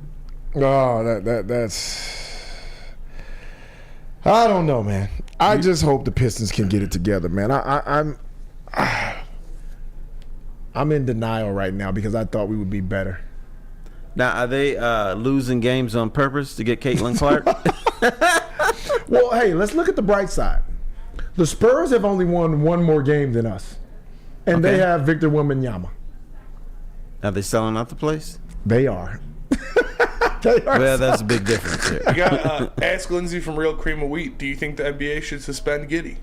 Oh, that's. I don't know, man. I just hope the Pistons can get it together, man. I'm in denial right now because I thought we would be better. Now, are they losing games on purpose to get Caitlin Clark? Well, hey, let's look at the bright side. The Spurs have only won one more game than us, and they have Victor Wembanyama. Are they selling out the place? They are. Well, that's a big difference here. You got Ask Lindsey from Real Cream of Wheat. Do you think the NBA should suspend Giddey?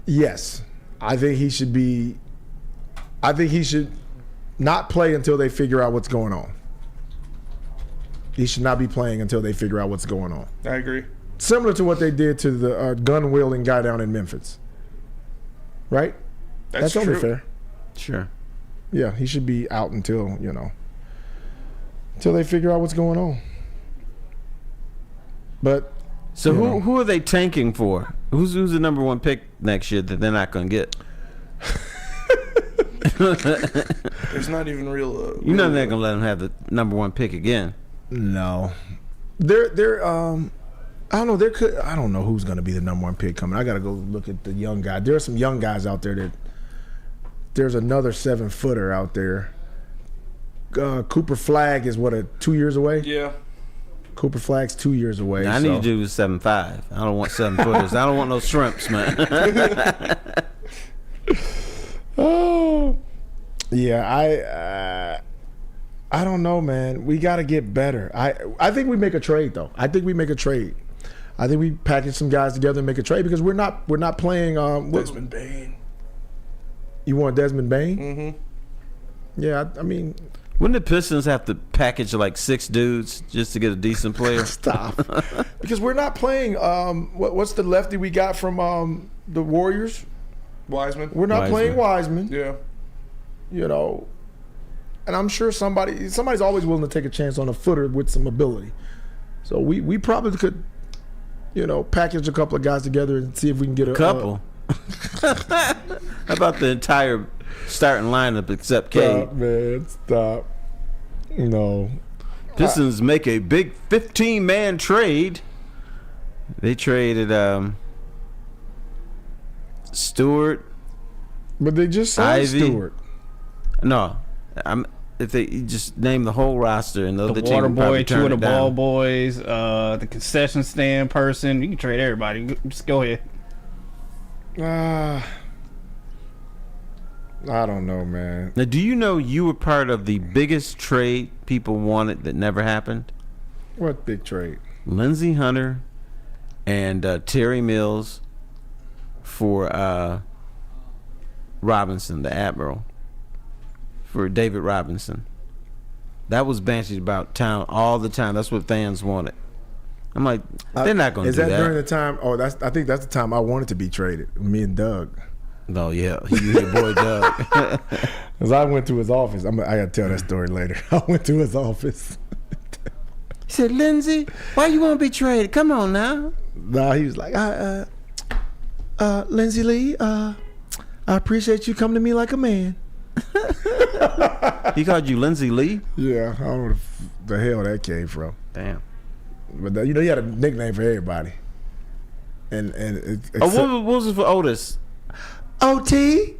Yes, I think he should be. I think he should not play until they figure out what's going on. He should not be playing until they figure out what's going on. I agree. Similar to what they did to the gun-wielding guy down in Memphis. Right? That's only true. fair. Sure. Yeah, he should be out until they figure out what's going on. But so who are they tanking for? Who's the number one pick next year that they're not going to get? There's not even real. You know they're going to let them have the number one pick again. No. They're I don't know. I don't know who's going to be the number one pick coming. I got to go look at the young guy. There are some young guys out there that. There's another 7-footer out there. Cooper Flagg is 2 years away? Yeah. Cooper Flagg's 2 years away. Now, I need to do 7'5". I don't want 7-footers. I don't want no shrimps, man. Oh. Yeah, I don't know, man. We got to get better. I think we make a trade, though. I think we make a trade. I think we package some guys together and make a trade because we're not playing. Desmond Bain. You want Desmond Bain? Mm-hmm. Yeah, I mean. Wouldn't the Pistons have to package like 6 dudes just to get a decent player? Stop. Because we're not playing. What's the lefty we got from the Warriors? Wiseman. We're not playing Wiseman. Yeah. And I'm sure somebody's always willing to take a chance on a footer with some ability. So we probably could, package a couple of guys together and see if we can get a couple. How about the entire starting lineup except Cade? Stop, man. Stop. No. Pistons make a big 15-man trade. They traded Stewart. But they just signed Ivy. Stewart. No. If they just name the whole roster and the other team water would probably boy, turn 2 of the it down. ball boys, the concession stand person. You can trade everybody. Just go ahead. I don't know, man. Now, do you know you were part of the biggest trade people wanted that never happened? What big trade? Lindsey Hunter and Terry Mills for Robinson, the Admiral, for David Robinson. That was bandied about town all the time. That's what fans wanted. I'm like, they're not going to do that. Is that during the time? Oh, I think that's the time I wanted to be traded. Me and Doug. No, yeah, your boy Doug. Because I went to his office. I got to tell that story later. I went to his office. He said, Lindsey, why you want to be traded? Come on now. Nah, he was like, Lindsey Lee, I appreciate you coming to me like a man. He called you Lindsey Lee? Yeah, I don't know where the hell that came from. Damn. But he had a nickname for everybody. What was it for Otis? OT?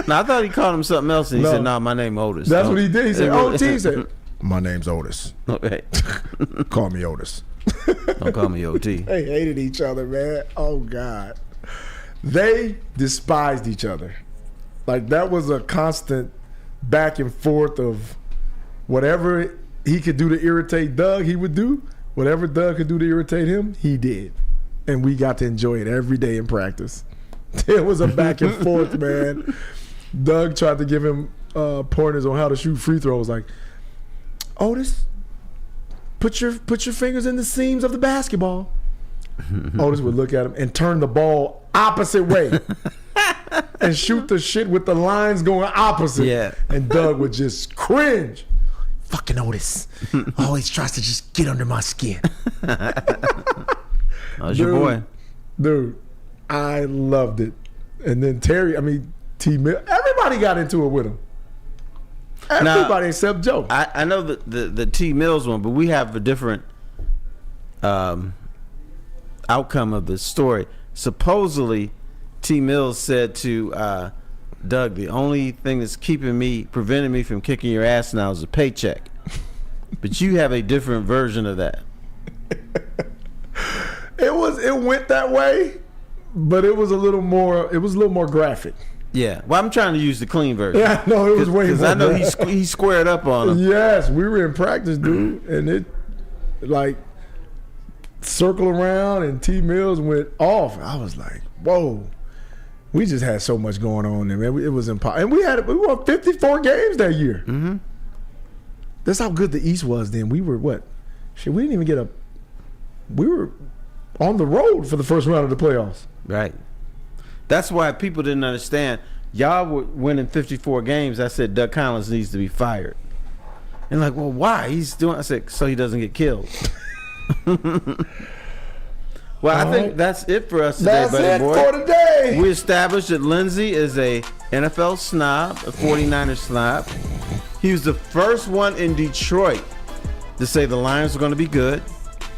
No, I thought he called him something else, and he said, "No, my name Otis." That's what he did. He said, "OT." He said, "My name's Otis." Okay. Call me Otis. Don't call me OT. They hated each other, man. Oh God, they despised each other. Like that was a constant back and forth of whatever he could do to irritate Doug, he would do. Whatever Doug could do to irritate him, he did, and we got to enjoy it every day in practice. It was a back and forth, man. Doug tried to give him pointers on how to shoot free throws. Like, Otis, put your fingers in the seams of the basketball. Otis would look at him and turn the ball opposite way. and shoot the shit with the lines going opposite. Yeah. And Doug would just cringe. Fucking Otis always tries to just get under my skin. That was your boy. Dude, I loved it. And then T. Mills, everybody got into it with him. Everybody except Joe. I know the T. Mills one, but we have a different outcome of the story. Supposedly, T. Mills said to Doug, the only thing that's preventing me from kicking your ass now is a paycheck. But you have a different version of that. It went that way, but it was a little more graphic. Yeah, well, I'm trying to use the clean version. Yeah, no, it was way more. Because I know he squared up on him. Yes, we were in practice, dude, and it like circle around, and T. Mills went off. I was like, whoa. We just had so much going on there, man. It was impossible. And we won 54 games that year. Mm-hmm. That's how good the East was then. We were what? Shit, we didn't even we were on the road for the first round of the playoffs. Right. That's why people didn't understand. Y'all were winning 54 games. I said Doug Collins needs to be fired. And like, well, why? I said, so he doesn't get killed. Well, I think that's it for us today, buddy boy. That's it for today. We established that Lindsey is a NFL snob, a 49ers snob. He was the first one in Detroit to say the Lions were going to be good.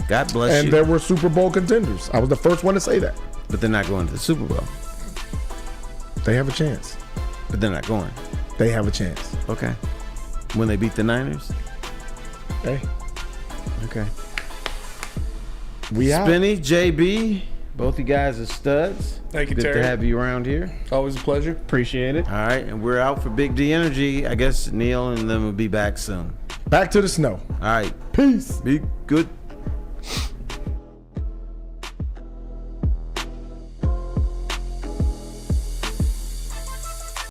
God bless you. And there were Super Bowl contenders. I was the first one to say that. But they're not going to the Super Bowl. They have a chance. But they're not going. They have a chance. Okay. When they beat the Niners? Hey. Okay. We Spinny, JB, both you guys are studs. Thank you, Good Terry. to have you around here. Always a pleasure. Appreciate it. All right, and we're out for Big D Energy. I guess Neil and them will be back soon. Back to the snow. All right. Peace. Be good.